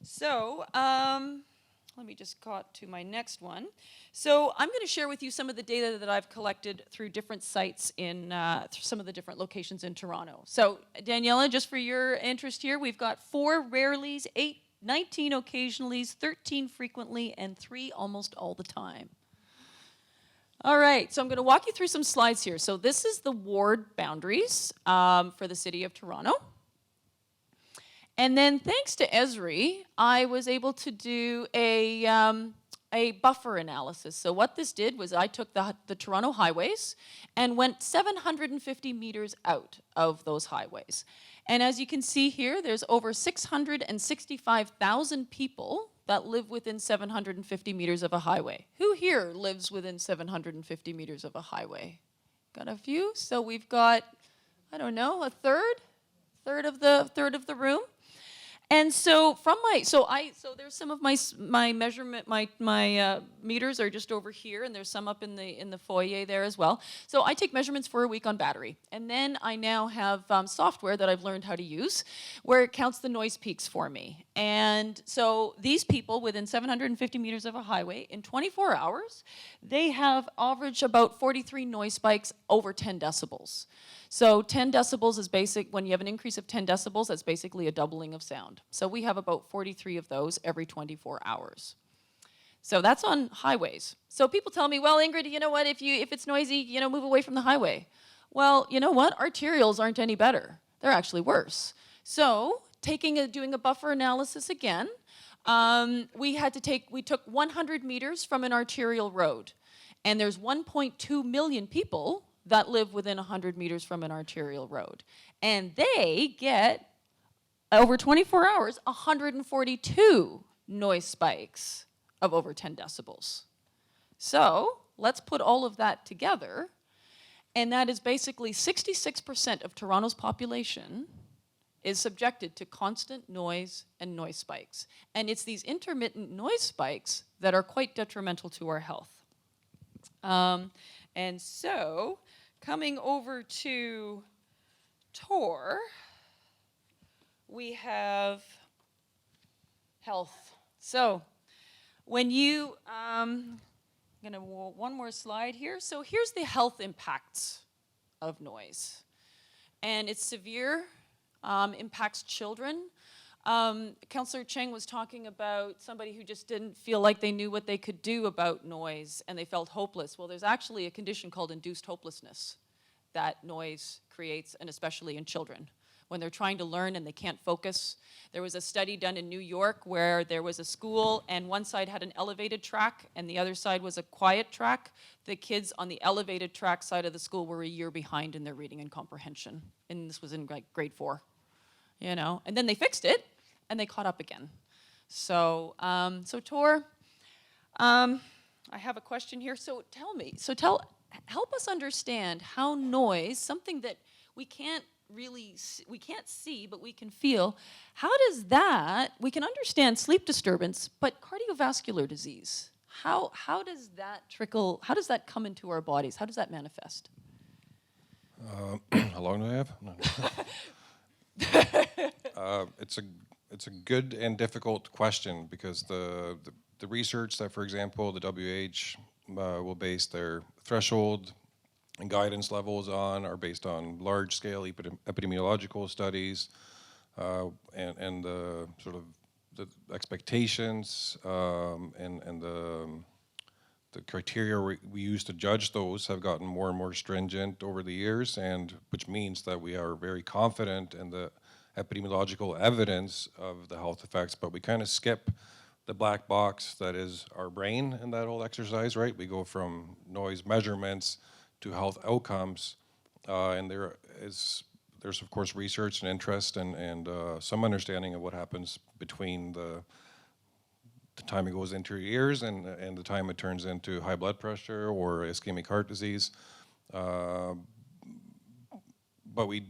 So let me just got to my next one. So I'm going to share with you some of the data that I've collected through different sites in some of the different locations in Toronto. So Daniela, just for your interest here, we've got 4 rarelys, 19 occasionallys, 13 frequently, and 3 almost all the time. All right, so I'm going to walk you through some slides here. So this is the ward boundaries for the City of Toronto. And then thanks to Esri, I was able to do a buffer analysis. So what this did was I took the Toronto highways and went 750 meters out of those highways. And as you can see here, there's over 665,000 people that live within 750 meters of a highway. Who here lives within 750 meters of a highway? Got a few? So we've got, I don't know, a third of the room. And so so there's some of my measurement, my meters are just over here, and there's some up in the foyer there as well. So I take measurements for a week on battery, and then I now have software that I've learned how to use, where it counts the noise peaks for me. And so these people within 750 meters of a highway, in 24 hours, they have averaged about 43 noise spikes over 10 decibels. So 10 decibels is basic. When you have an increase of 10 decibels, that's basically a doubling of sound. So we have about 43 of those every 24 hours. So that's on highways. So people tell me, well, Ingrid, you know what? If it's noisy, move away from the highway. Well, you know what? Arterials aren't any better. They're actually worse. So doing a buffer analysis again, we took 100 meters from an arterial road, and there's 1.2 million people that live within 100 meters from an arterial road. And they get over 24 hours, 142 noise spikes of over 10 decibels. So let's put all of that together, and that is basically 66% of Toronto's population is subjected to constant noise and noise spikes. And it's these intermittent noise spikes that are quite detrimental to our health. And so, coming over to Tor, we have health. So, when you, I'm gonna one more slide here. So here's the health impacts of noise. And it's severe, impacts children. Councillor Cheng was talking about somebody who just didn't feel like they knew what they could do about noise and they felt hopeless. Well, there's actually a condition called induced hopelessness that noise creates, and especially in children. When they're trying to learn and they can't focus. There was a study done in New York where there was a school and one side had an elevated track and the other side was a quiet track. The kids on the elevated track side of the school were a year behind in their reading and comprehension. And this was in like grade 4, you know. And then they fixed it and they caught up again. So, Tor, I have a question here. So help us understand how noise, something that we can't see, but we can feel. How does that, we can understand sleep disturbance, but cardiovascular disease, how does that trickle, how does that come into our bodies? How does that manifest? How long do I have? No. It's a good and difficult question because the research that, for example, the WH will base their threshold and guidance levels on are based on large-scale epidemiological studies and the sort of the expectations and the criteria we use to judge those have gotten more and more stringent over the years, and which means that we are very confident in the epidemiological evidence of the health effects, but we kind of skip the black box that is our brain in that whole exercise, right? We go from noise measurements to health outcomes, and there's of course research and interest and some understanding of what happens between the time it goes into your ears and the time it turns into high blood pressure or ischemic heart disease. But we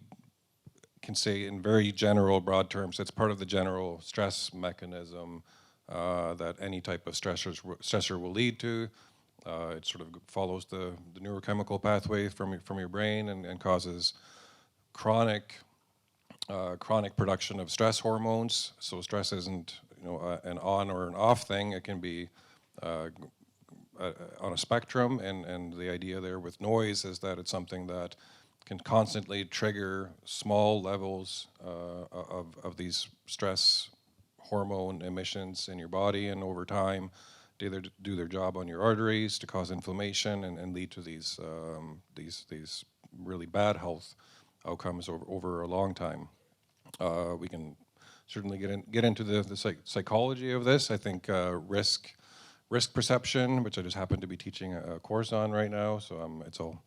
can say in very general, broad terms, it's part of the general stress mechanism that any type of stressor will lead to. It sort of follows the neurochemical pathway from your brain and causes chronic production of stress hormones. So stress isn't an on or an off thing. It can be on a spectrum, and the idea there with noise is that it's something that can constantly trigger small levels of these stress hormone emissions in your body, and over time either do their job on your arteries to cause inflammation and lead to these really bad health outcomes over a long time. We can certainly get into the psychology of this. I think risk perception, which I just happen to be teaching a course on right now, so it's all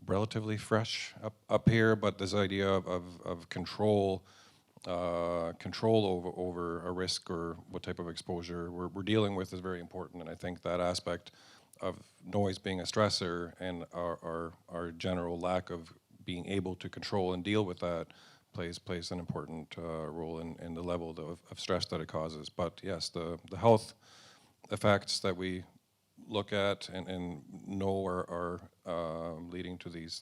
relatively fresh up here. But this idea of control over a risk or what type of exposure we're dealing with is very important, and I think that aspect of noise being a stressor and our general lack of being able to control and deal with that plays an important role in the level of stress that it causes. But yes, the health effects that we look at and know are leading to these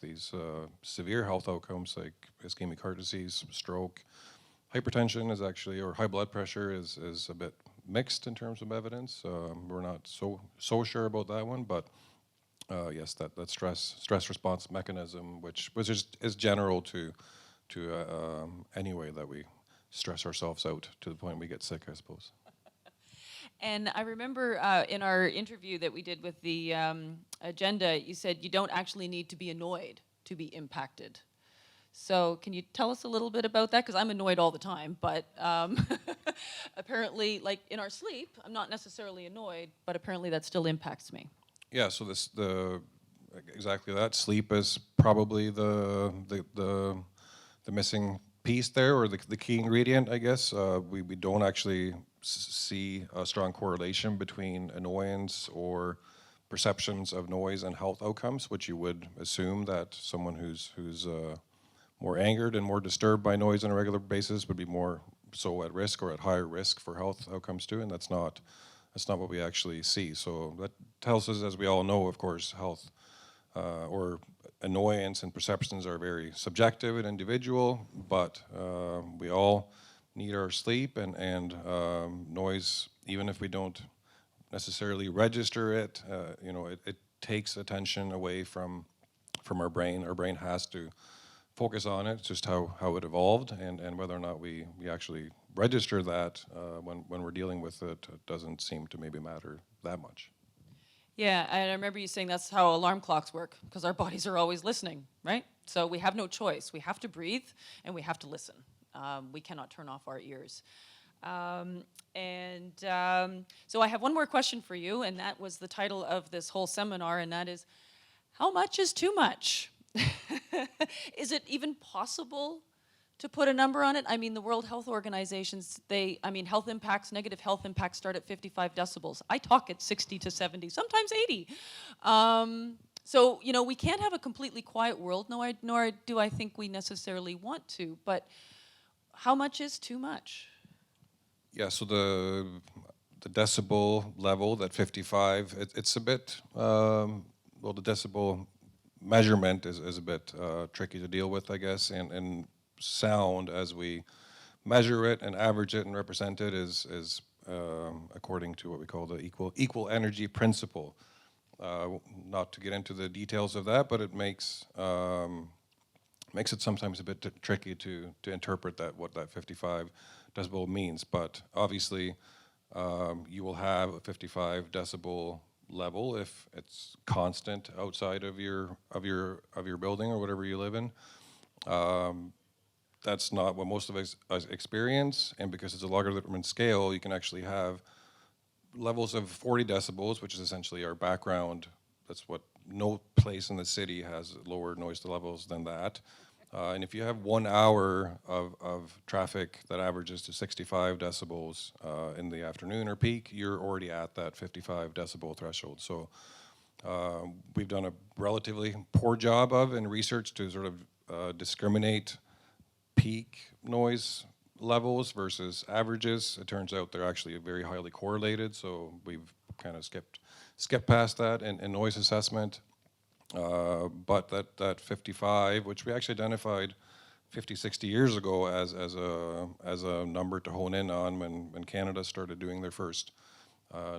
severe health outcomes like ischemic heart disease, stroke. Hypertension is actually, or high blood pressure is a bit mixed in terms of evidence. We're not so sure about that one, but yes, that stress response mechanism, which is general to any way that we stress ourselves out to the point we get sick, I suppose. And I remember in our interview that we did with the agenda, you said you don't actually need to be annoyed to be impacted. So can you tell us a little bit about that? Because I'm annoyed all the time, but apparently, like in our sleep, I'm not necessarily annoyed, but apparently that still impacts me. Yeah, so exactly that. Sleep is probably the missing piece there, or the key ingredient, I guess. We don't actually see a strong correlation between annoyance or perceptions of noise and health outcomes, which you would assume that someone who's more angered and more disturbed by noise on a regular basis would be more so at risk or at higher risk for health outcomes too, and that's not what we actually see. So that tells us, as we all know, of course, health or annoyance and perceptions are very subjective and individual, but we all need our sleep, and noise, even if we don't necessarily register it, you know, it takes attention away from our brain. Our brain has to focus on it, just how it evolved, and whether or not we actually register that when we're dealing with it doesn't seem to maybe matter that much. Yeah, and I remember you saying that's how alarm clocks work, because our bodies are always listening, right? So we have no choice. We have to breathe, and we have to listen. We cannot turn off our ears. So I have one more question for you, and that was the title of this whole seminar, and that is, how much is too much? Is it even possible to put a number on it? I mean, the World Health Organizations, health impacts, negative health impacts start at 55 decibels. I talk at 60 to 70, sometimes 80. So, you know, we can't have a completely quiet world, nor do I think we necessarily want to, but how much is too much? Yeah, so the decibel level, that 55, it's a bit, well, the decibel measurement is a bit tricky to deal with, I guess, and sound, as we measure it and average it and represent it, is according to what we call the equal energy principle. Not to get into the details of that, but it makes it sometimes a bit tricky to interpret what that 55 decibel means. But obviously, you will have a 55 decibel level if it's constant outside of your building or whatever you live in. That's not what most of us experience, and because it's a logarithmic scale, you can actually have levels of 40 decibels, which is essentially our background. That's what no place in the city has lower noise levels than that. And if you have 1 hour of traffic that averages to 65 decibels in the afternoon or peak, you're already at that 55 decibel threshold. So we've done a relatively poor job in research to sort of discriminate peak noise levels versus averages. It turns out they're actually very highly correlated, so we've kind of skipped past that in noise assessment. But that 55, which we actually identified 50, 60 years ago as a number to hone in on when Canada started doing their first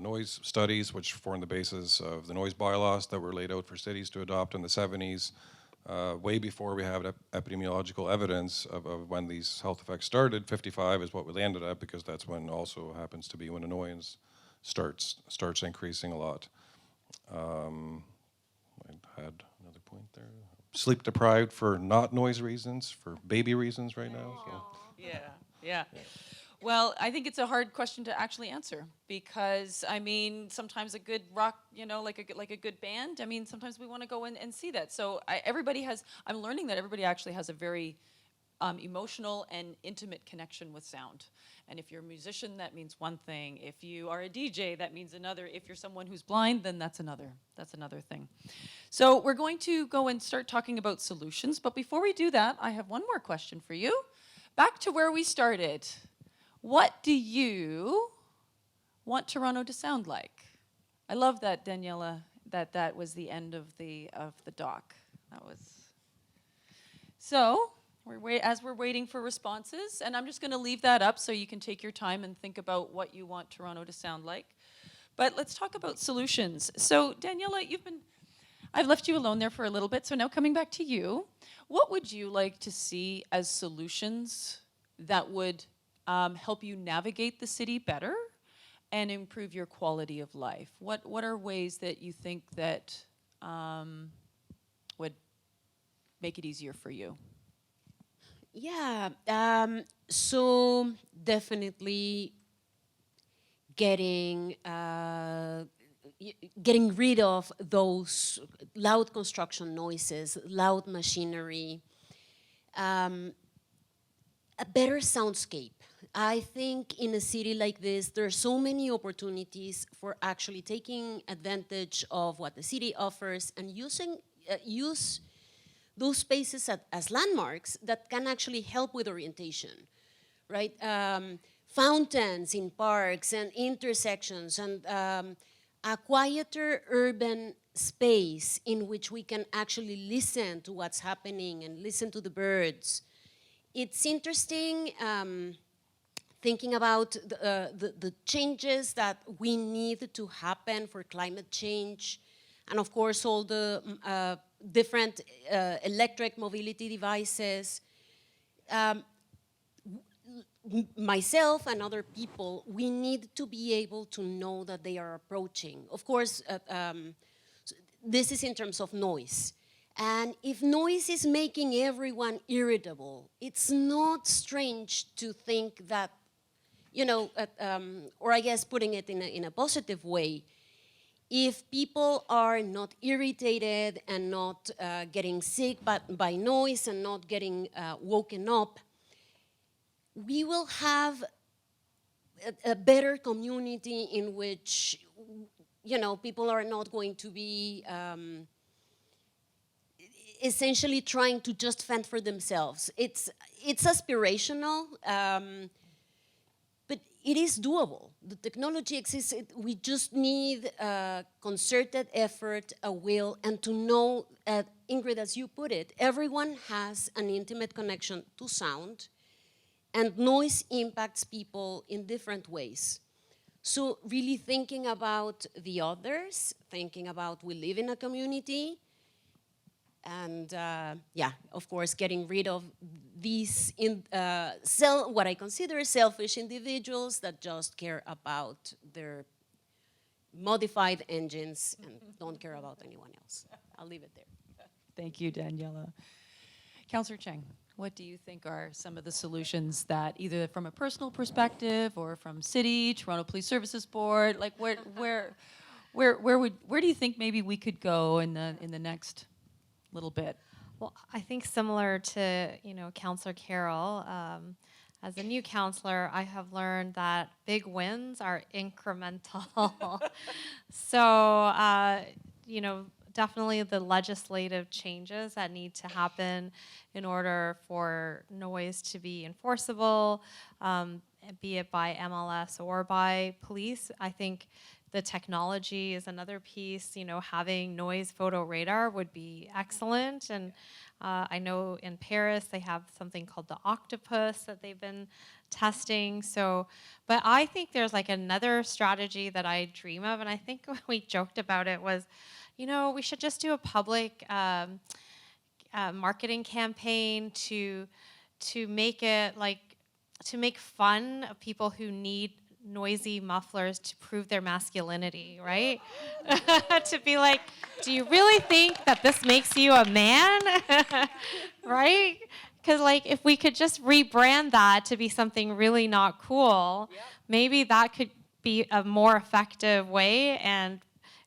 noise studies, which formed the basis of the noise bylaws that were laid out for cities to adopt in the 70s, way before we have epidemiological evidence of when these health effects started. 55 is what we landed at, because that's when also happens to be when annoyance starts increasing a lot. I had another point there. Sleep deprived for not noise reasons, for baby reasons right now. So. Yeah. Well, I think it's a hard question to actually answer, because I mean, sometimes a good rock, you know, like a good band, I mean, sometimes we want to go in and see that. So I'm learning that everybody actually has a very emotional and intimate connection with sound. And if you're a musician, that means one thing. If you are a DJ, that means another. If you're someone who's blind, then that's another thing. So we're going to go and start talking about solutions. But before we do that, I have one more question for you. Back to where we started. What do you want Toronto to sound like? I love that, Daniela, that was the end of the doc. That was... So, as we're waiting for responses, and I'm just going to leave that up so you can take your time and think about what you want Toronto to sound like. But let's talk about solutions. So, Daniela, I've left you alone there for a little bit, so now coming back to you, what would you like to see as solutions that would help you navigate the city better and improve your quality of life? What are ways that you think that would make it easier for you? Yeah, so definitely getting rid of those loud construction noises, loud machinery, a better soundscape. I think in a city like this, there are so many opportunities for actually taking advantage of what the city offers and use those spaces as landmarks that can actually help with orientation, right? Fountains in parks and intersections, and a quieter urban space in which we can actually listen to what's happening and listen to the birds. It's interesting thinking about the changes that we need to happen for climate change, and of course all the different electric mobility devices. Myself and other people, we need to be able to know that they are approaching. Of course, this is in terms of noise. And if noise is making everyone irritable, it's not strange to think that, you know, or I guess putting it in a positive way, if people are not irritated and not getting sick by noise and not getting woken up, we will have a better community in which, you know, people are not going to be essentially trying to just fend for themselves. It's aspirational, but it is doable. The technology exists. We just need concerted effort, a will, and to know, Ingrid, as you put it, everyone has an intimate connection to sound, and noise impacts people in different ways. So really thinking about the others, thinking about we live in a community, and yeah, of course, getting rid of these what I consider selfish individuals that just care about their modified engines and don't care about anyone else. I'll leave it there. Thank you, Daniela. Councillor Cheng, what do you think are some of the solutions that, either from a personal perspective or from city, Toronto Police Services Board, like where do you think maybe we could go in the next little bit? Well, I think similar to, you know, Councillor Carroll, as a new councillor, I have learned that big wins are incremental. So, you know, definitely the legislative changes that need to happen in order for noise to be enforceable, be it by MLS or by police. I think the technology is another piece. You know, having noise photo radar would be excellent. And I know in Paris they have something called the Octopus that they've been testing. So, but I think there's like another strategy that I dream of, and I think when we joked about it was, you know, we should just do a public marketing campaign to make it like, to make fun of people who need noisy mufflers to prove their masculinity, right? To be like, do you really think that this makes you a man? Right? Because like, if we could just rebrand that to be something really not cool, maybe that could be a more effective way, and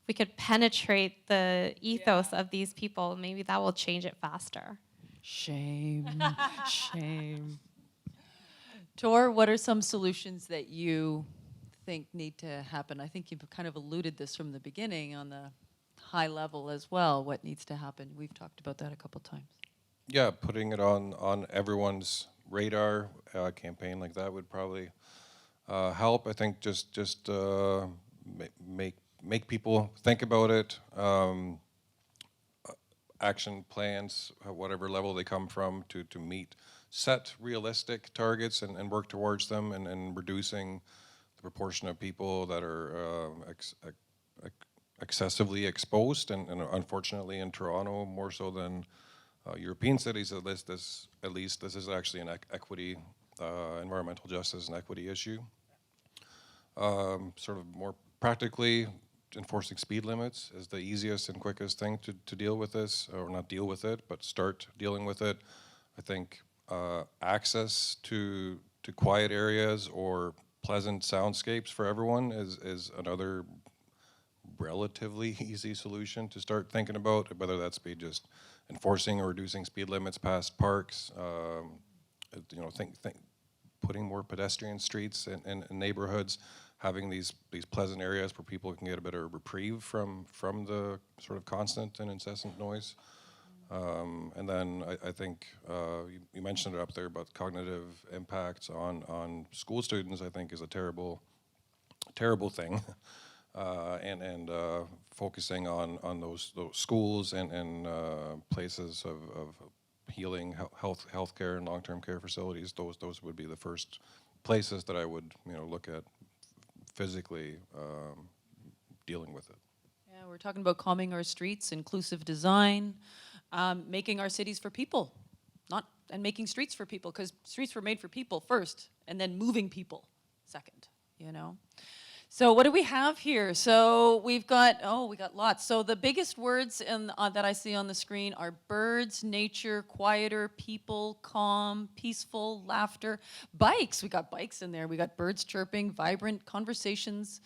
we could penetrate the ethos of these people, maybe that will change it faster. Shame, shame. Tor, what are some solutions that you think need to happen? I think you've kind of alluded this from the beginning on the high level as well, what needs to happen. We've talked about that a couple times. Yeah, putting it on everyone's radar, campaign like that would probably help. I think just make people think about it. Action plans, whatever level they come from, to meet, set realistic targets and work towards them, and reducing the proportion of people that are excessively exposed, and unfortunately in Toronto more so than European cities. At least this is actually an equity, environmental justice and equity issue. Sort of more practically, enforcing speed limits is the easiest and quickest thing to deal with this, or not deal with it, but start dealing with it. I think access to quiet areas or pleasant soundscapes for everyone is another relatively easy solution to start thinking about, whether that's be just enforcing or reducing speed limits past parks, think putting more pedestrian streets in neighborhoods, having these pleasant areas where people can get a bit of reprieve from the sort of constant and incessant noise. And then I think you mentioned it up there, but cognitive impacts on school students, I think, is a terrible thing. And focusing on those schools and places of healing, healthcare, and long-term care facilities. Those would be the first places that I would look at physically dealing with it. Yeah, we're talking about calming our streets, inclusive design, making our cities for people, and making streets for people, because streets were made for people first, and then moving people second, So what do we have here? So we got lots. So the biggest words that I see on the screen are birds, nature, quieter, people, calm, peaceful, laughter, bikes. We got bikes in there. We got birds chirping, vibrant conversations,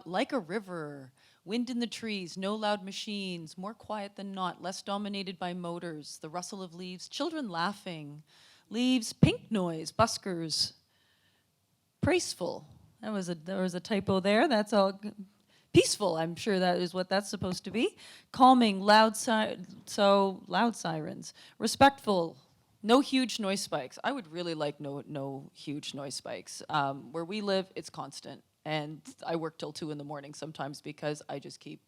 like a river, wind in the trees, no loud machines, more quiet than not, less dominated by motors, the rustle of leaves, children laughing, leaves, pink noise, buskers, praiseful. There was a typo there. That's all. Peaceful, I'm sure that is what that's supposed to be. Calming, loud sirens. Respectful, no huge noise spikes. I would really like no huge noise spikes. Where we live, it's constant. And I work till 2 in the morning sometimes because I just keep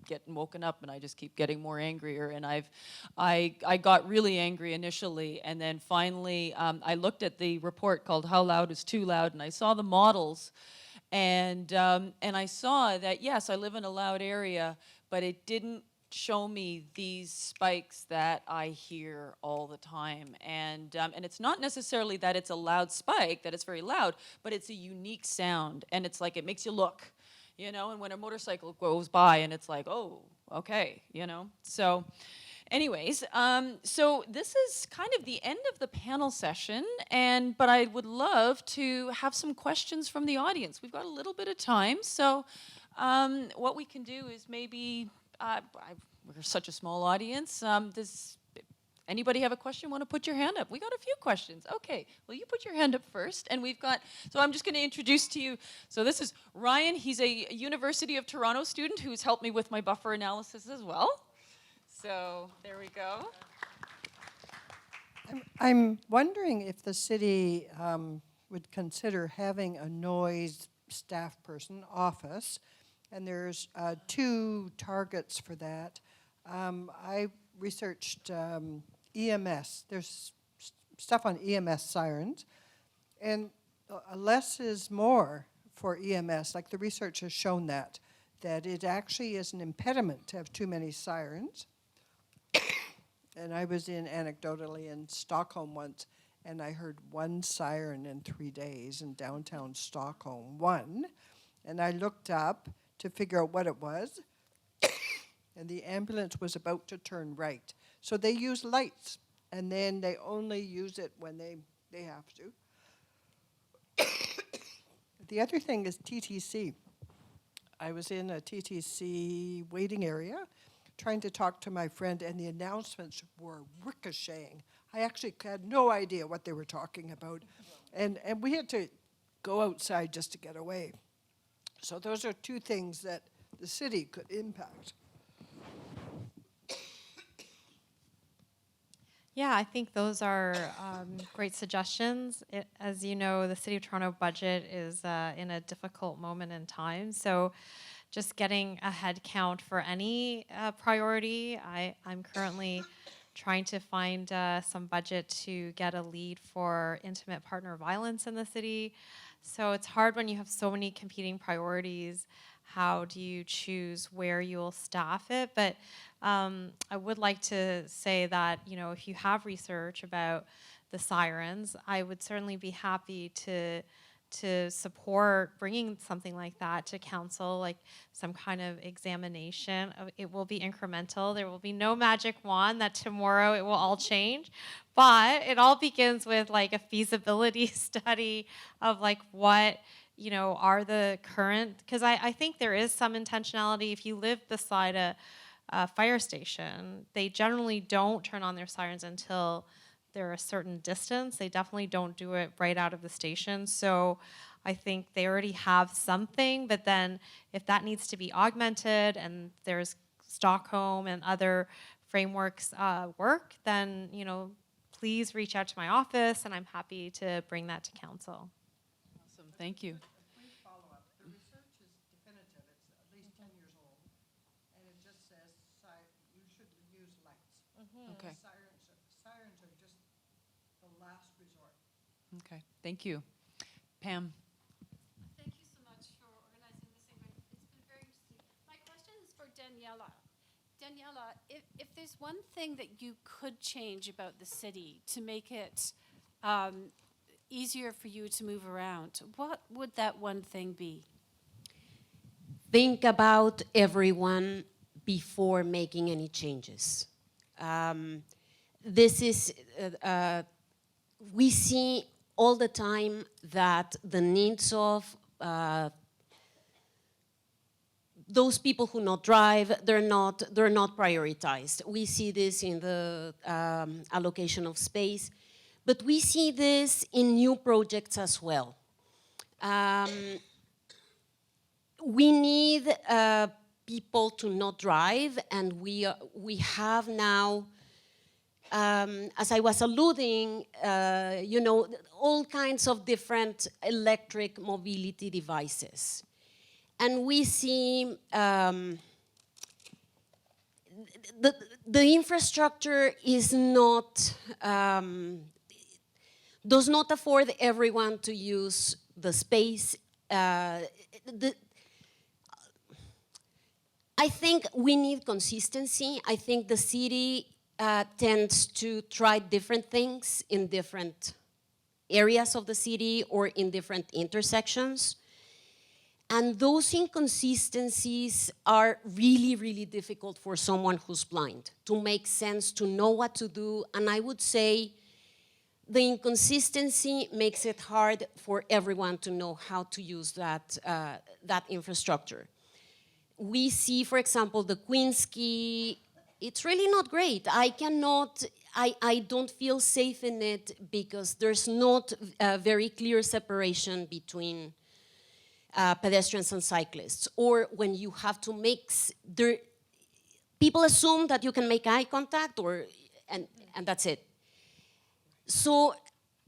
getting woken up and I just keep getting more angrier. And I got really angry initially, and then finally I looked at the report called "How Loud is Too Loud," and I saw the models, and I saw that yes, I live in a loud area, but it didn't show me these spikes that I hear all the time. And it's not necessarily that it's a loud spike, that it's very loud, but it's a unique sound, and it's like it makes you look. And when a motorcycle goes by and it's like, oh, okay, So anyways, so this is kind of the end of the panel session, but I would love to have some questions from the audience. We've got a little bit of time, so what we can do is maybe, we're such a small audience, anybody have a question? Want to put your hand up? We got a few questions. Okay, well, you put your hand up first, and so I'm just going to introduce to you, so this is Ryan. He's a University of Toronto student who's helped me with my buffer analysis as well. So there we go. I'm wondering if the city would consider having a noise staff person office, and there's 2 targets for that. I researched EMS. There's stuff on EMS sirens, and less is more for EMS. Like the research has shown that it actually is an impediment to have too many sirens. And I was anecdotally in Stockholm once, and I heard 1 siren in 3 days in downtown Stockholm. 1. And I looked up to figure out what it was, and the ambulance was about to turn right. So they use lights, and then they only use it when they have to. The other thing is TTC. I was in a TTC waiting area trying to talk to my friend, and the announcements were ricocheting. I actually had no idea what they were talking about, and we had to go outside just to get away. So those are 2 things that the city could impact. Yeah, I think those are great suggestions. As you know, the City of Toronto budget is in a difficult moment in time. So just getting a head count for any priority. I'm currently trying to find some budget to get a lead for intimate partner violence in the city. So it's hard when you have so many competing priorities. How do you choose where you'll staff it? But I would like to say that, if you have research about the sirens, I would certainly be happy to support bringing something like that to council, like some kind of examination. It will be incremental. There will be no magic wand that tomorrow it will all change, but it all begins with like a feasibility study of like what are the current, because I think there is some intentionality. If you live beside a fire station, they generally don't turn on their sirens until they're a certain distance. They definitely don't do it right out of the station. So I think they already have something, but then if that needs to be augmented and there's Stockholm and other frameworks work, then, you know, please reach out to my office and I'm happy to bring that to council. Awesome, thank you. Brief follow-up. The research is definitive. It's at least 10 years old. And it just says you should use lights. Okay, Sirens are just the last resort. okay, thank you. Pam? Thank you so much for organizing this event. It's been very interesting. My question is for Daniela. Daniela, if there's one thing that you could change about the city to make it easier for you to move around, what would that one thing be? Think about everyone before making any changes. This is, we see all the time that the needs of those people who not drive, they're not prioritized. We see this in the allocation of space, but we see this in new projects as well. We need people to not drive, and we have now, as I was alluding, you know, all kinds of different electric mobility devices. And we see the infrastructure is not, does not afford everyone to use the space. I think we need consistency. I think the city tends to try different things in different areas of the city or in different intersections. And those inconsistencies are really, really difficult for someone who's blind to make sense, to know what to do. And I would say the inconsistency makes it hard for everyone to know how to use that, that infrastructure. We see, for example, the Queensquay, it's really not great. I don't feel safe in it because there's not a very clear separation between pedestrians and cyclists, or when you have to mix, people assume that you can make eye contact, and that's it. So,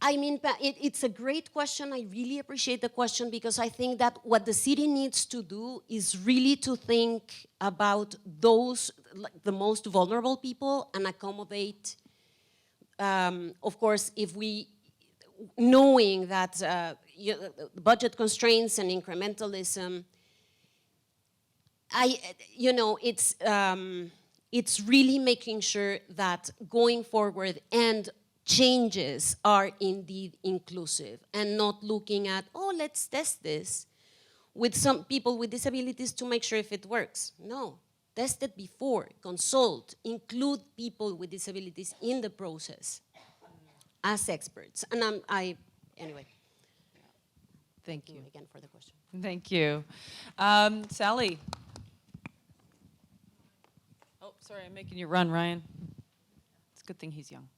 I mean, it's a great question. I really appreciate the question because I think that what the city needs to do is really to think about those, like, the most vulnerable people and accommodate, of course, if we, knowing that budget constraints and incrementalism, it's really making sure that going forward and changes are indeed inclusive and not looking at, oh, let's test this with some people with disabilities to make sure if it works. No, test it before, consult, include people with disabilities in the process as experts. And anyway. Thank you. Again for the question. Thank you. Sally? Oh, sorry, I'm making you run, Ryan. It's a good thing he's young.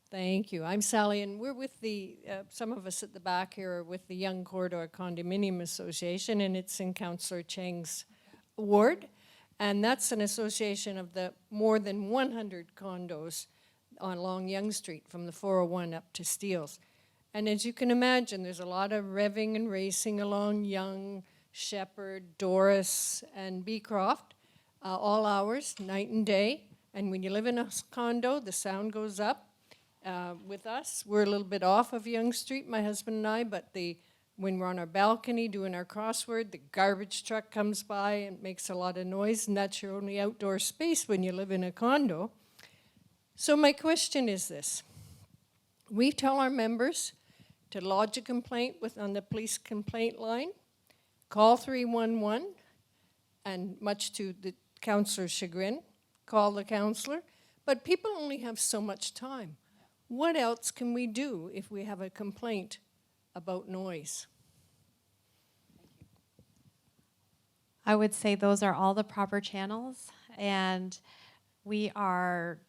Thank you. I'm Sally, and we're with the, some of us at the back here are with the Young Corridor Condominium Association, and it's in Councillor Cheng's ward. And that's an association of the more than 100 condos along Yonge Street from the 401 up to Steeles. And as you can imagine, there's a lot of revving and racing along Yonge, Shepherd, Doris, and Beecroft, all hours, night and day. And when you live in a condo, the sound goes up. With us, we're a little bit off of Yonge Street, my husband and I, but when we're on our balcony doing our crossword, the garbage truck comes by and makes a lot of noise, and that's your only outdoor space when you live in a condo. So my question is this. We tell our members to lodge a complaint on the police complaint line, call 311, and much to the councillor's chagrin, call the councillor, but people only have so much time. What else can we do if we have a complaint about noise? I would say those are all the proper channels, and we are,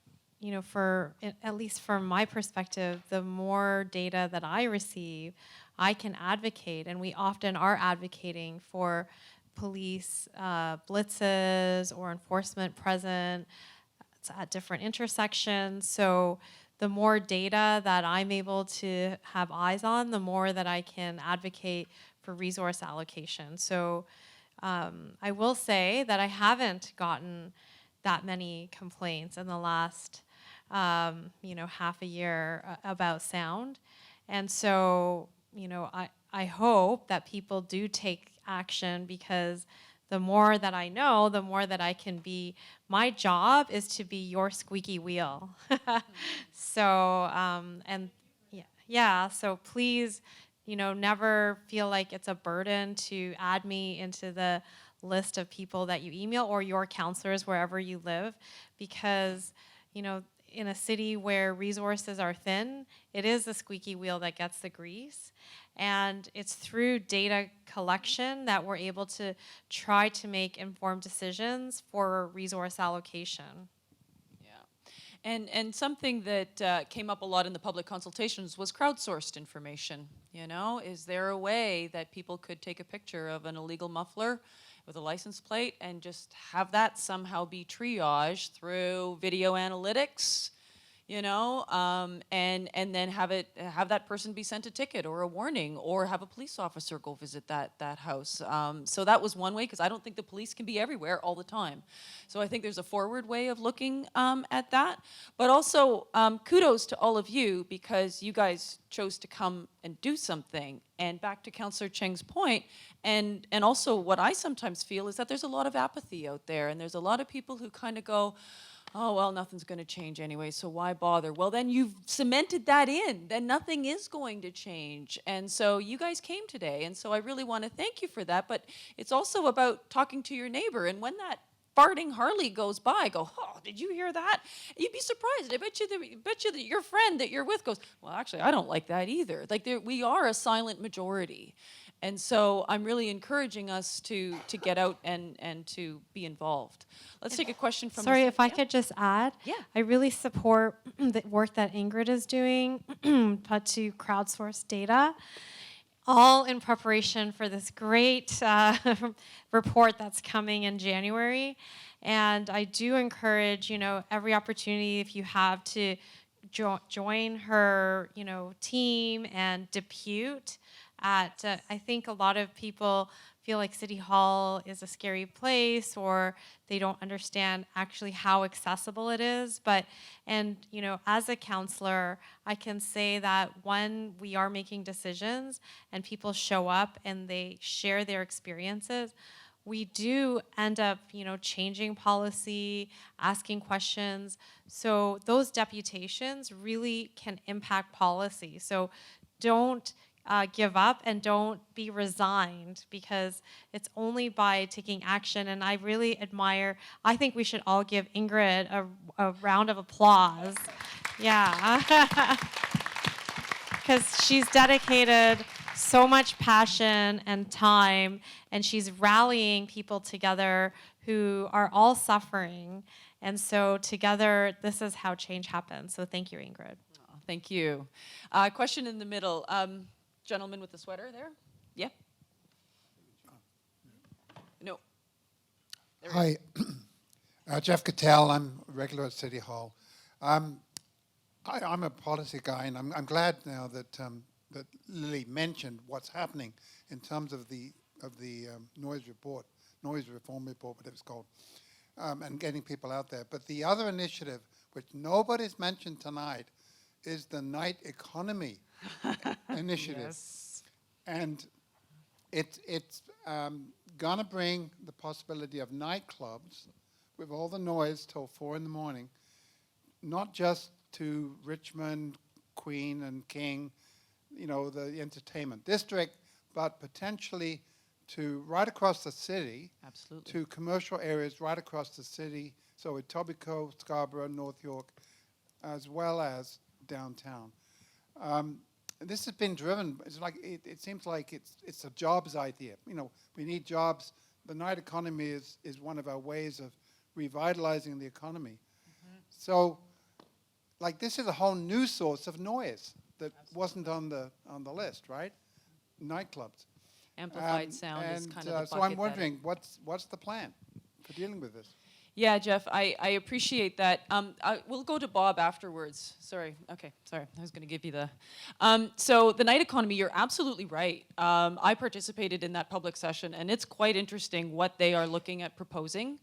at least from my perspective, the more data that I receive, I can advocate, and we often are advocating for police blitzes or enforcement present at different intersections. So the more data that I'm able to have eyes on, the more that I can advocate for resource allocation. So I will say that I haven't gotten that many complaints in the last, half a year about sound. And so, I hope that people do take action, because the more that I know, the more that I can be. My job is to be your squeaky wheel. So, and yeah, so please, never feel like it's a burden to add me into the list of people that you email, or your counselors wherever you live, because, in a city where resources are thin, it is the squeaky wheel that gets the grease. And it's through data collection that we're able to try to make informed decisions for resource allocation. And something that came up a lot in the public consultations was crowdsourced information. Is there a way that people could take a picture of an illegal muffler with a license plate and just have that somehow be triaged through video analytics, and then have that person be sent a ticket or a warning, or have a police officer go visit that house. So that was one way, because I don't think the police can be everywhere all the time. So I think there's a forward way of looking at that. But also kudos to all of you, because you guys chose to come and do something. And back to Councillor Cheng's point, and also what I sometimes feel is that there's a lot of apathy out there, and there's a lot of people who kind of go, oh, well, nothing's going to change anyway, so why bother? Well, then you've cemented that in. Then nothing is going to change. And so you guys came today, and so I really want to thank you for that. But it's also about talking to your neighbor. And when that farting Harley goes by, go, oh, did you hear that? You'd be surprised. I bet you that your friend that you're with goes, well, actually, I don't like that either. Like, we are a silent majority. And so I'm really encouraging us to get out and to be involved. Let's take a question from Sorry, if I could just add. Yeah. I really support the work that Ingrid is doing but to crowdsource data, all in preparation for this great report that's coming in January. And I do encourage, every opportunity, if you have, to join her, team and depute at, I think a lot of people feel like City Hall is a scary place, or they don't understand actually how accessible it is. But, as a counselor, I can say that when we are making decisions and people show up and they share their experiences, we do end up, changing policy, asking questions. So those deputations really can impact policy. So don't give up, and don't be resigned, because it's only by taking action. And I really I think we should all give Ingrid a round of applause. Yeah. Because she's dedicated so much passion and time, and she's rallying people together who are all suffering. And so together, this is how change happens. So thank you, Ingrid. Oh, thank you. Question in the middle. Gentleman with the sweater there? Yeah? No. Hi, Jeff Cattell. I'm a regular at City Hall. I'm a policy guy, and I'm glad now that that Lily mentioned what's happening in terms of the noise reform report, whatever it's called, and getting people out there. But the other initiative, which nobody's mentioned tonight, is the night economy initiative. Yes. And it's gonna bring the possibility of nightclubs with all the noise till 4 a.m, not just to Richmond, Queen and King, the entertainment district, but potentially to right across the city. Absolutely. To commercial areas right across the city, so Etobicoke, Scarborough, North York, as well as downtown. This has been driven. It's like it seems like it's a jobs idea. We need jobs the night economy is one of our ways of revitalizing the economy. So, like, this is a whole new source of noise that wasn't on the list, right? Nightclubs. Amplified sound is kind of the bucket So I'm that- wondering, what's the plan for dealing with this? Yeah, Jeff, I appreciate that. We'll go to Bob afterwards. Sorry. Okay, sorry. I was going to give you the. So the night economy, you're absolutely right. I participated in that public session, and it's quite interesting what they are looking at proposing.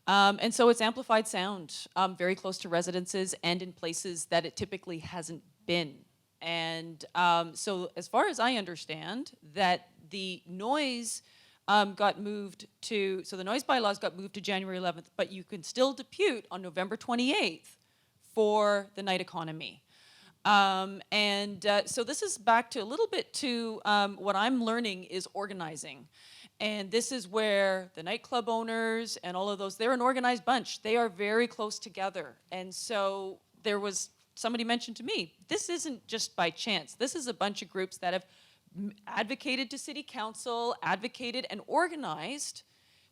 And so it's amplified sound, very close to residences and in places that it typically hasn't been. And so as far as I understand, that the noise got moved to, so the noise bylaws got moved to January 11th, but you can still depute on November 28th for the night economy. So this is back to a little bit to what I'm learning is organizing. And this is where the nightclub owners and all of those, they're an organized bunch. They are very close together. And so there was, somebody mentioned to me, this isn't just by chance. This is a bunch of groups that have advocated to city council, advocated and organized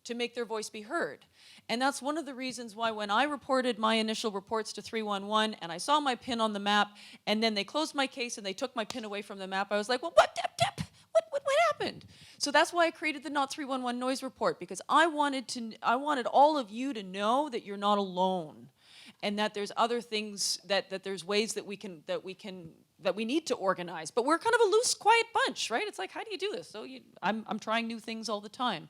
to make their voice be heard. And that's one of the reasons why when I reported my initial reports to 311 and I saw my pin on the map and then they closed my case and they took my pin away from the map, I was like, well, what happened? So that's why I created the Not 311 Noise Report, because I wanted all of you to know that you're not alone and that there's other things, that there's ways that we need to organize. But we're kind of a loose, quiet bunch, right? It's like, how do you do this? So I'm trying new things all the time.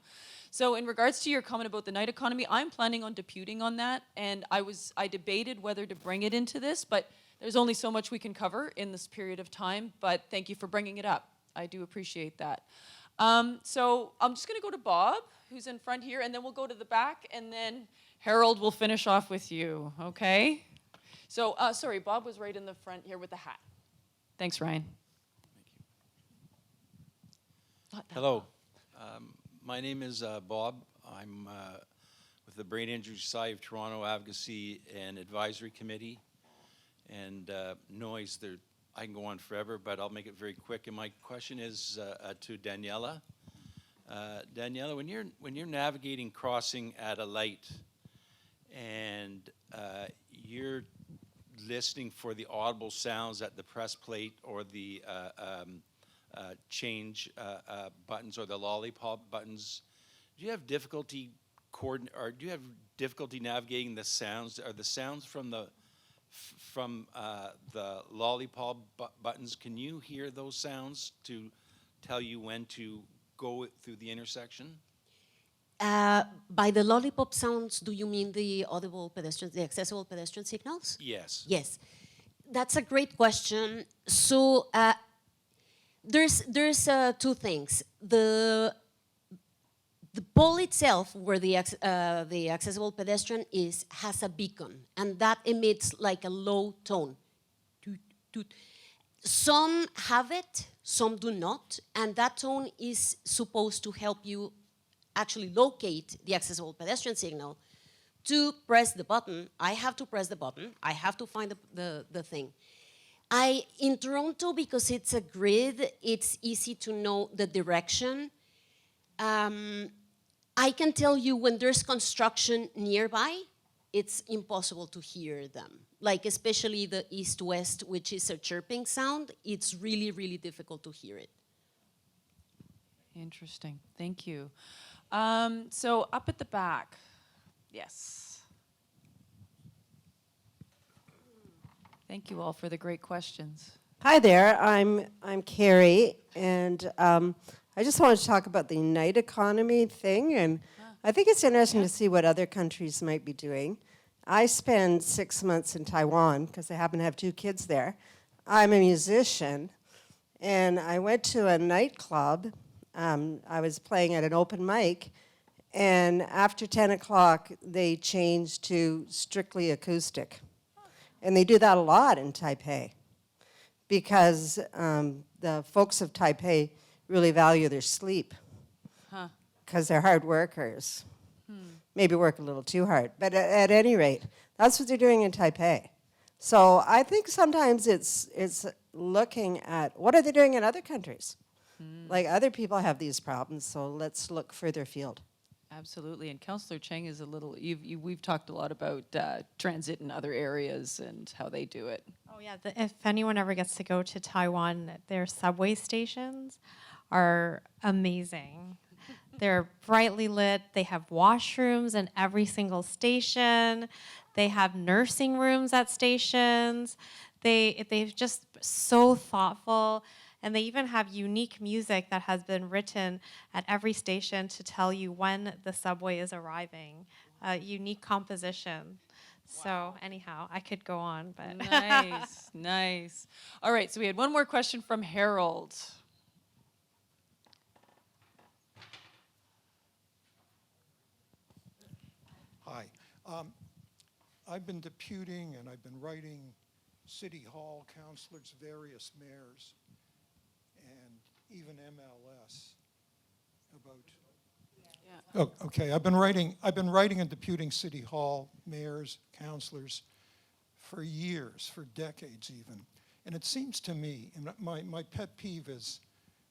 So in regards to your comment about the night economy, I'm planning on deputing on that, and I debated whether to bring it into this, but there's only so much we can cover in this period of time, but thank you for bringing it up. I do appreciate that. So I'm just gonna go to Bob, who's in front here, and then we'll go to the back, and then Harold will finish off with you, okay? So, sorry, Bob was right in the front here with the hat. Thanks, Ryan. Hello. My name is Bob. I'm with the Brain Injury Society of Toronto Advocacy and Advisory Committee. And noise, I can go on forever, but I'll make it very quick. And my question is to Daniela. Daniela, when you're navigating crossing at a light and you're listening for the audible sounds at the press plate or the change buttons or the lollipop buttons, do you have difficulty navigating the sounds? Are the sounds from the lollipop buttons, can you hear those sounds to tell you when to go through the intersection? By the lollipop sounds, do you mean the audible pedestrians, the accessible pedestrian signals? Yes. Yes, that's a great question. So there's two things. The pole itself, where the accessible pedestrian is, has a beacon, and that emits like a low tone. Toot, toot. Some have it, some do not, and that tone is supposed to help you actually locate the accessible pedestrian signal. To press the button, I have to press the button, I have to find the thing. In Toronto, because it's a grid, it's easy to know the direction. I can tell you when there's construction nearby, it's impossible to hear them. Like especially the east-west, which is a chirping sound, it's really, really difficult to hear it. Interesting, thank you. So up at the back, yes. Thank you all for the great questions. Hi there, I'm Carrie, and I just wanted to talk about the night economy thing, and I think it's interesting to see what other countries might be doing. I spend 6 months in Taiwan because I happen to have 2 kids there. I'm a musician, and I went to a nightclub. I was playing at an open mic, and after 10 o'clock, they changed to strictly acoustic. And they do that a lot in Taipei because the folks of Taipei really value their sleep because they're hard workers. Maybe work a little too hard. But at any rate, that's what they're doing in Taipei. So I think sometimes it's looking at what are they doing in other countries? Like other people have these problems, so let's look further afield. Absolutely, and Councillor Cheng is a little, we've talked a lot about transit in other areas and how they do it. Oh yeah, if anyone ever gets to go to Taiwan, their subway stations are amazing. They're brightly lit. They have washrooms in every single station. They have nursing rooms at stations. They've just so thoughtful. And they even have unique music that has been written at every station to tell you when the subway is arriving. Unique composition. So anyhow, I could go on, but Nice, nice. All right, so we had one more question from Harold. Hi. I've been deputing and I've been writing City Hall councilors, various mayors, and even MLS about. Yeah. Oh, okay. I've been writing and deputing City Hall mayors, councilors for years, for decades even. And it seems to me, and my pet peeve is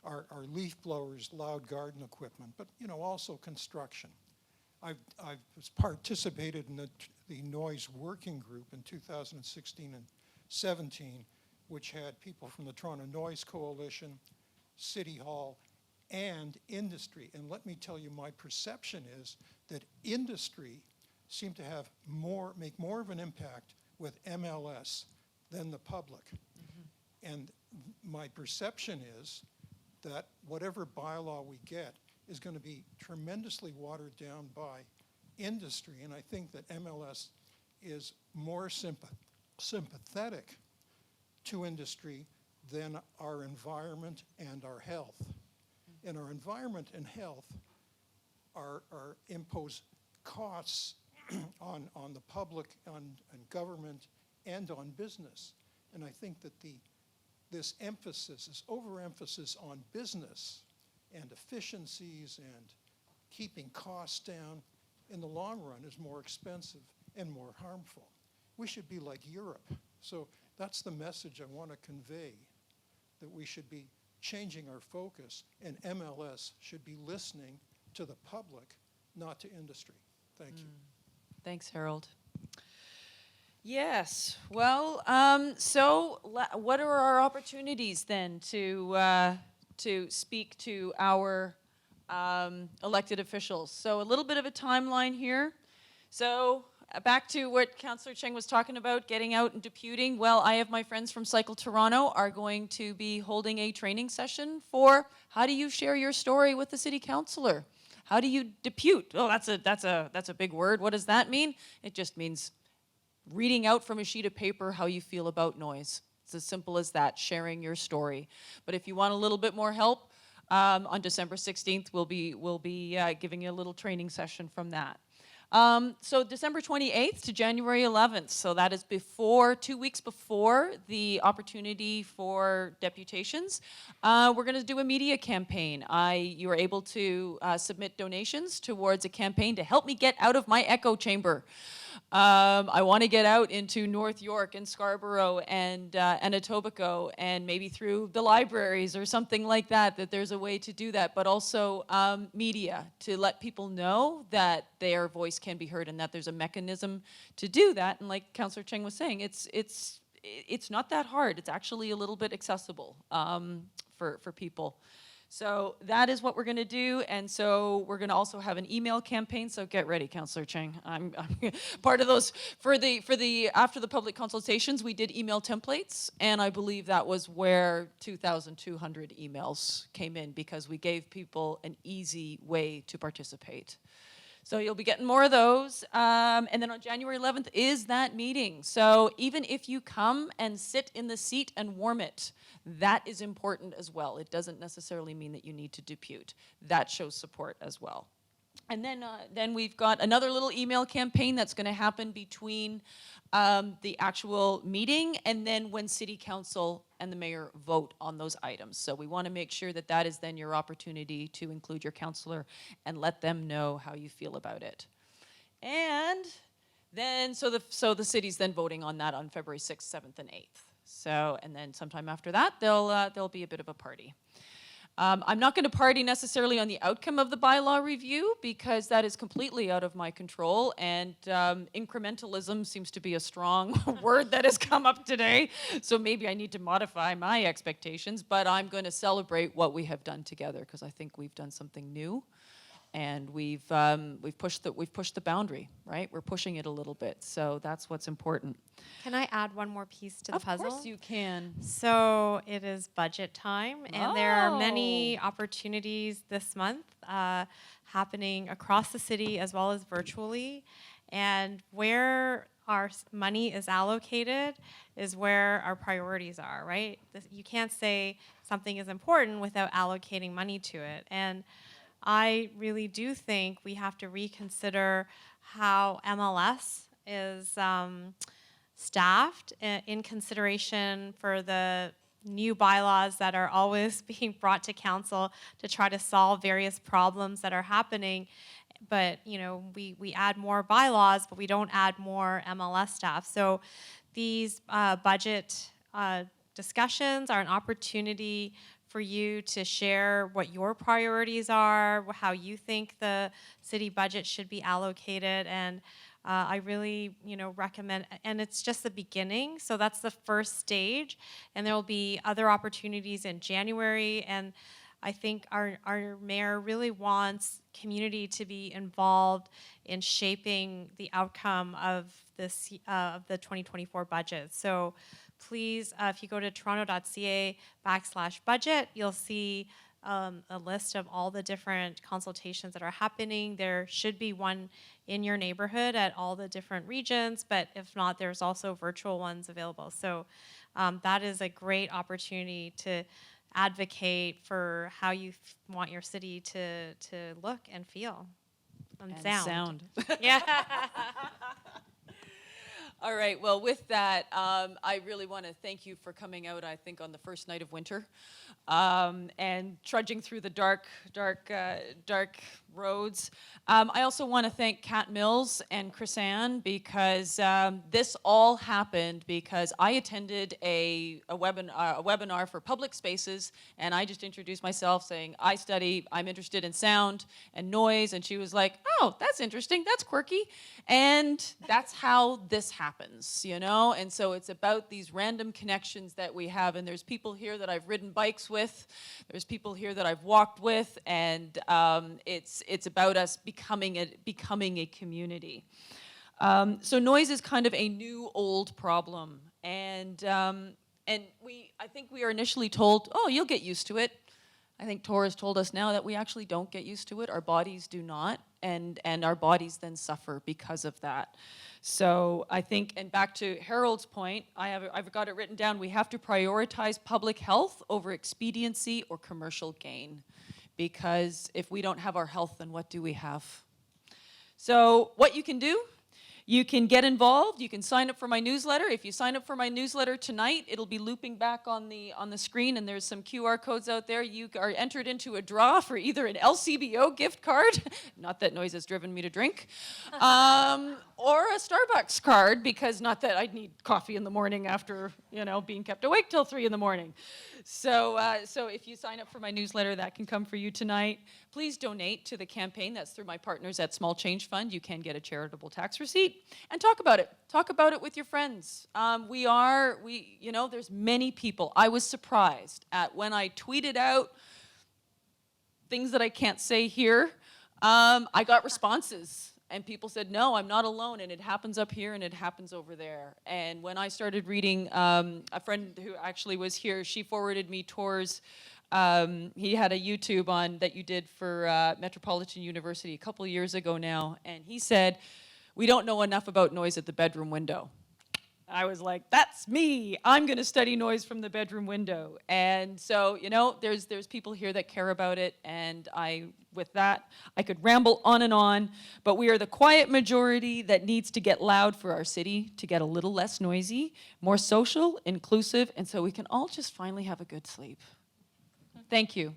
our leaf blowers, loud garden equipment, but also construction. I've participated in the noise working group in 2016 and 17, which had people from the Toronto Noise Coalition, City Hall, and industry. And let me tell you, my perception is that industry seemed to make more of an impact with MLS than the public. Mm-hmm. And my perception is that whatever bylaw we get is going to be tremendously watered down by industry. And I think that MLS is more sympathetic to industry than our environment and our health. And our environment and health are impose costs on the public, on government, and on business. And I think that this overemphasis on business and efficiencies and keeping costs down, in the long run is more expensive and more harmful. We should be like Europe. So that's the message I want to convey, that we should be changing our focus, and MLS should be listening to the public, not to industry. Thank you. Thanks, Harold. Yes, well, what are our opportunities then to speak to our elected officials? So a little bit of a timeline here. So back to what Councillor Cheng was talking about, getting out and deputing. Well, I have my friends from Cycle Toronto are going to be holding a training session for how do you share your story with the city councillor? How do you depute? Oh, that's a big word. What does that mean? It just means reading out from a sheet of paper how you feel about noise. It's as simple as that, sharing your story. But if you want a little bit more help, on December 16th, we'll be giving you a little training session from that. So December 28th to January 11th, so that is 2 weeks before the opportunity for deputations. We're going to do a media campaign. You are able to submit donations towards a campaign to help me get out of my echo chamber. I want to get out into North York and Scarborough and Etobicoke and maybe through the libraries or something like that, that there's a way to do that, but also media, to let people know that their voice can be heard and that there's a mechanism to do that. And like Councillor Cheng was saying, it's not that hard. It's actually a little bit accessible for people. So that is what we're going to do, and so we're going to also have an email campaign. So get ready, Councillor Cheng. I'm part of those for the after the public consultations. We did email templates, and I believe that was where 2,200 emails came in because we gave people an easy way to participate. So you'll be getting more of those. And then on January 11th is that meeting. So even if you come and sit in the seat and warm it, that is important as well. It doesn't necessarily mean that you need to depute. That shows support as well. And then we've got another little email campaign that's going to happen between the actual meeting and then when City Council and the Mayor vote on those items. So we want to make sure that that is then your opportunity to include your councillor and let them know how you feel about it. And then, so the city's then voting on that on February 6th, 7th, and 8th. So, and then sometime after that, there'll be a bit of a party. I'm not going to party necessarily on the outcome of the bylaw review because that is completely out of my control, and incrementalism seems to be a strong word that has come up today, so maybe I need to modify my expectations, but I'm going to celebrate what we have done together because I think we've done something new. And we've pushed the boundary, right? We're pushing it a little bit, so that's what's important. Can I add one more piece to the puzzle? Of course you can. So it is budget time, and there are many opportunities this month happening across the city as well as virtually. And where our money is allocated is where our priorities are, right? You can't say something is important without allocating money to it. And I really do think we have to reconsider how MLS is staffed in consideration for the new bylaws that are always being brought to council to try to solve various problems that are happening. But, you know, we add more bylaws, but we don't add more MLS staff. So these budget discussions are an opportunity for you to share what your priorities are, how you think the city budget should be allocated, and I really, recommend, and it's just the beginning, so that's the first stage, and there will be other opportunities in January, and I think our mayor really wants community to be involved in shaping the outcome of this of the 2024 budget. So please, if you go to toronto.ca/budget, you'll see a list of all the different consultations that are happening. There should be one in your neighborhood at all the different regions, but if not, there's also virtual ones available. So that is a great opportunity to advocate for how you want your city to look and feel and sound. Yeah. All right, well, with that, I really want to thank you for coming out, I think, on the first night of winter and trudging through the dark roads. I also want to thank Kat Mills and Chris Ann because this all happened because I attended a webinar for public spaces, and I just introduced myself saying, I'm interested in sound and noise, and she was like, oh, that's interesting, that's quirky, and that's how this happens, and so it's about these random connections that we have, and there's people here that I've ridden bikes with, there's people here that I've walked with, and it's about us becoming a community. So noise is kind of a new old problem, and I think we are initially told, oh, you'll get used to it. I think Tor has told us now that we actually don't get used to it. Our bodies do not, and our bodies then suffer because of that. So I think, and back to Harold's point, I've got it written down, we have to prioritize public health over expediency or commercial gain. Because if we don't have our health, then what do we have? So what you can do, you can get involved, you can sign up for my newsletter. If you sign up for my newsletter tonight, it'll be looping back on the screen, and there's some QR codes out there. You are entered into a draw for either an LCBO gift card, not that noise has driven me to drink, or a Starbucks card, because not that I'd need coffee in the morning after, being kept awake till 3 in the morning. So if you sign up for my newsletter, that can come for you tonight. Please donate to the campaign. That's through my partners at Small Change Fund. You can get a charitable tax receipt. And talk about it. Talk about it with your friends. There's many people. I was surprised at when I tweeted out things that I can't say here, I got responses. And people said, no, I'm not alone, and it happens up here and it happens over there. And when I started reading, a friend who actually was here, she forwarded me Tor's, he had a YouTube on that you did for Metropolitan University a couple of years ago now, and he said, we don't know enough about noise at the bedroom window. I was like, that's me. I'm going to study noise from the bedroom window. And so, there's people here that care about it, and with that, I could ramble on, but we are the quiet majority that needs to get loud for our city to get a little less noisy, more social, inclusive, and so we can all just finally have a good sleep. Thank you.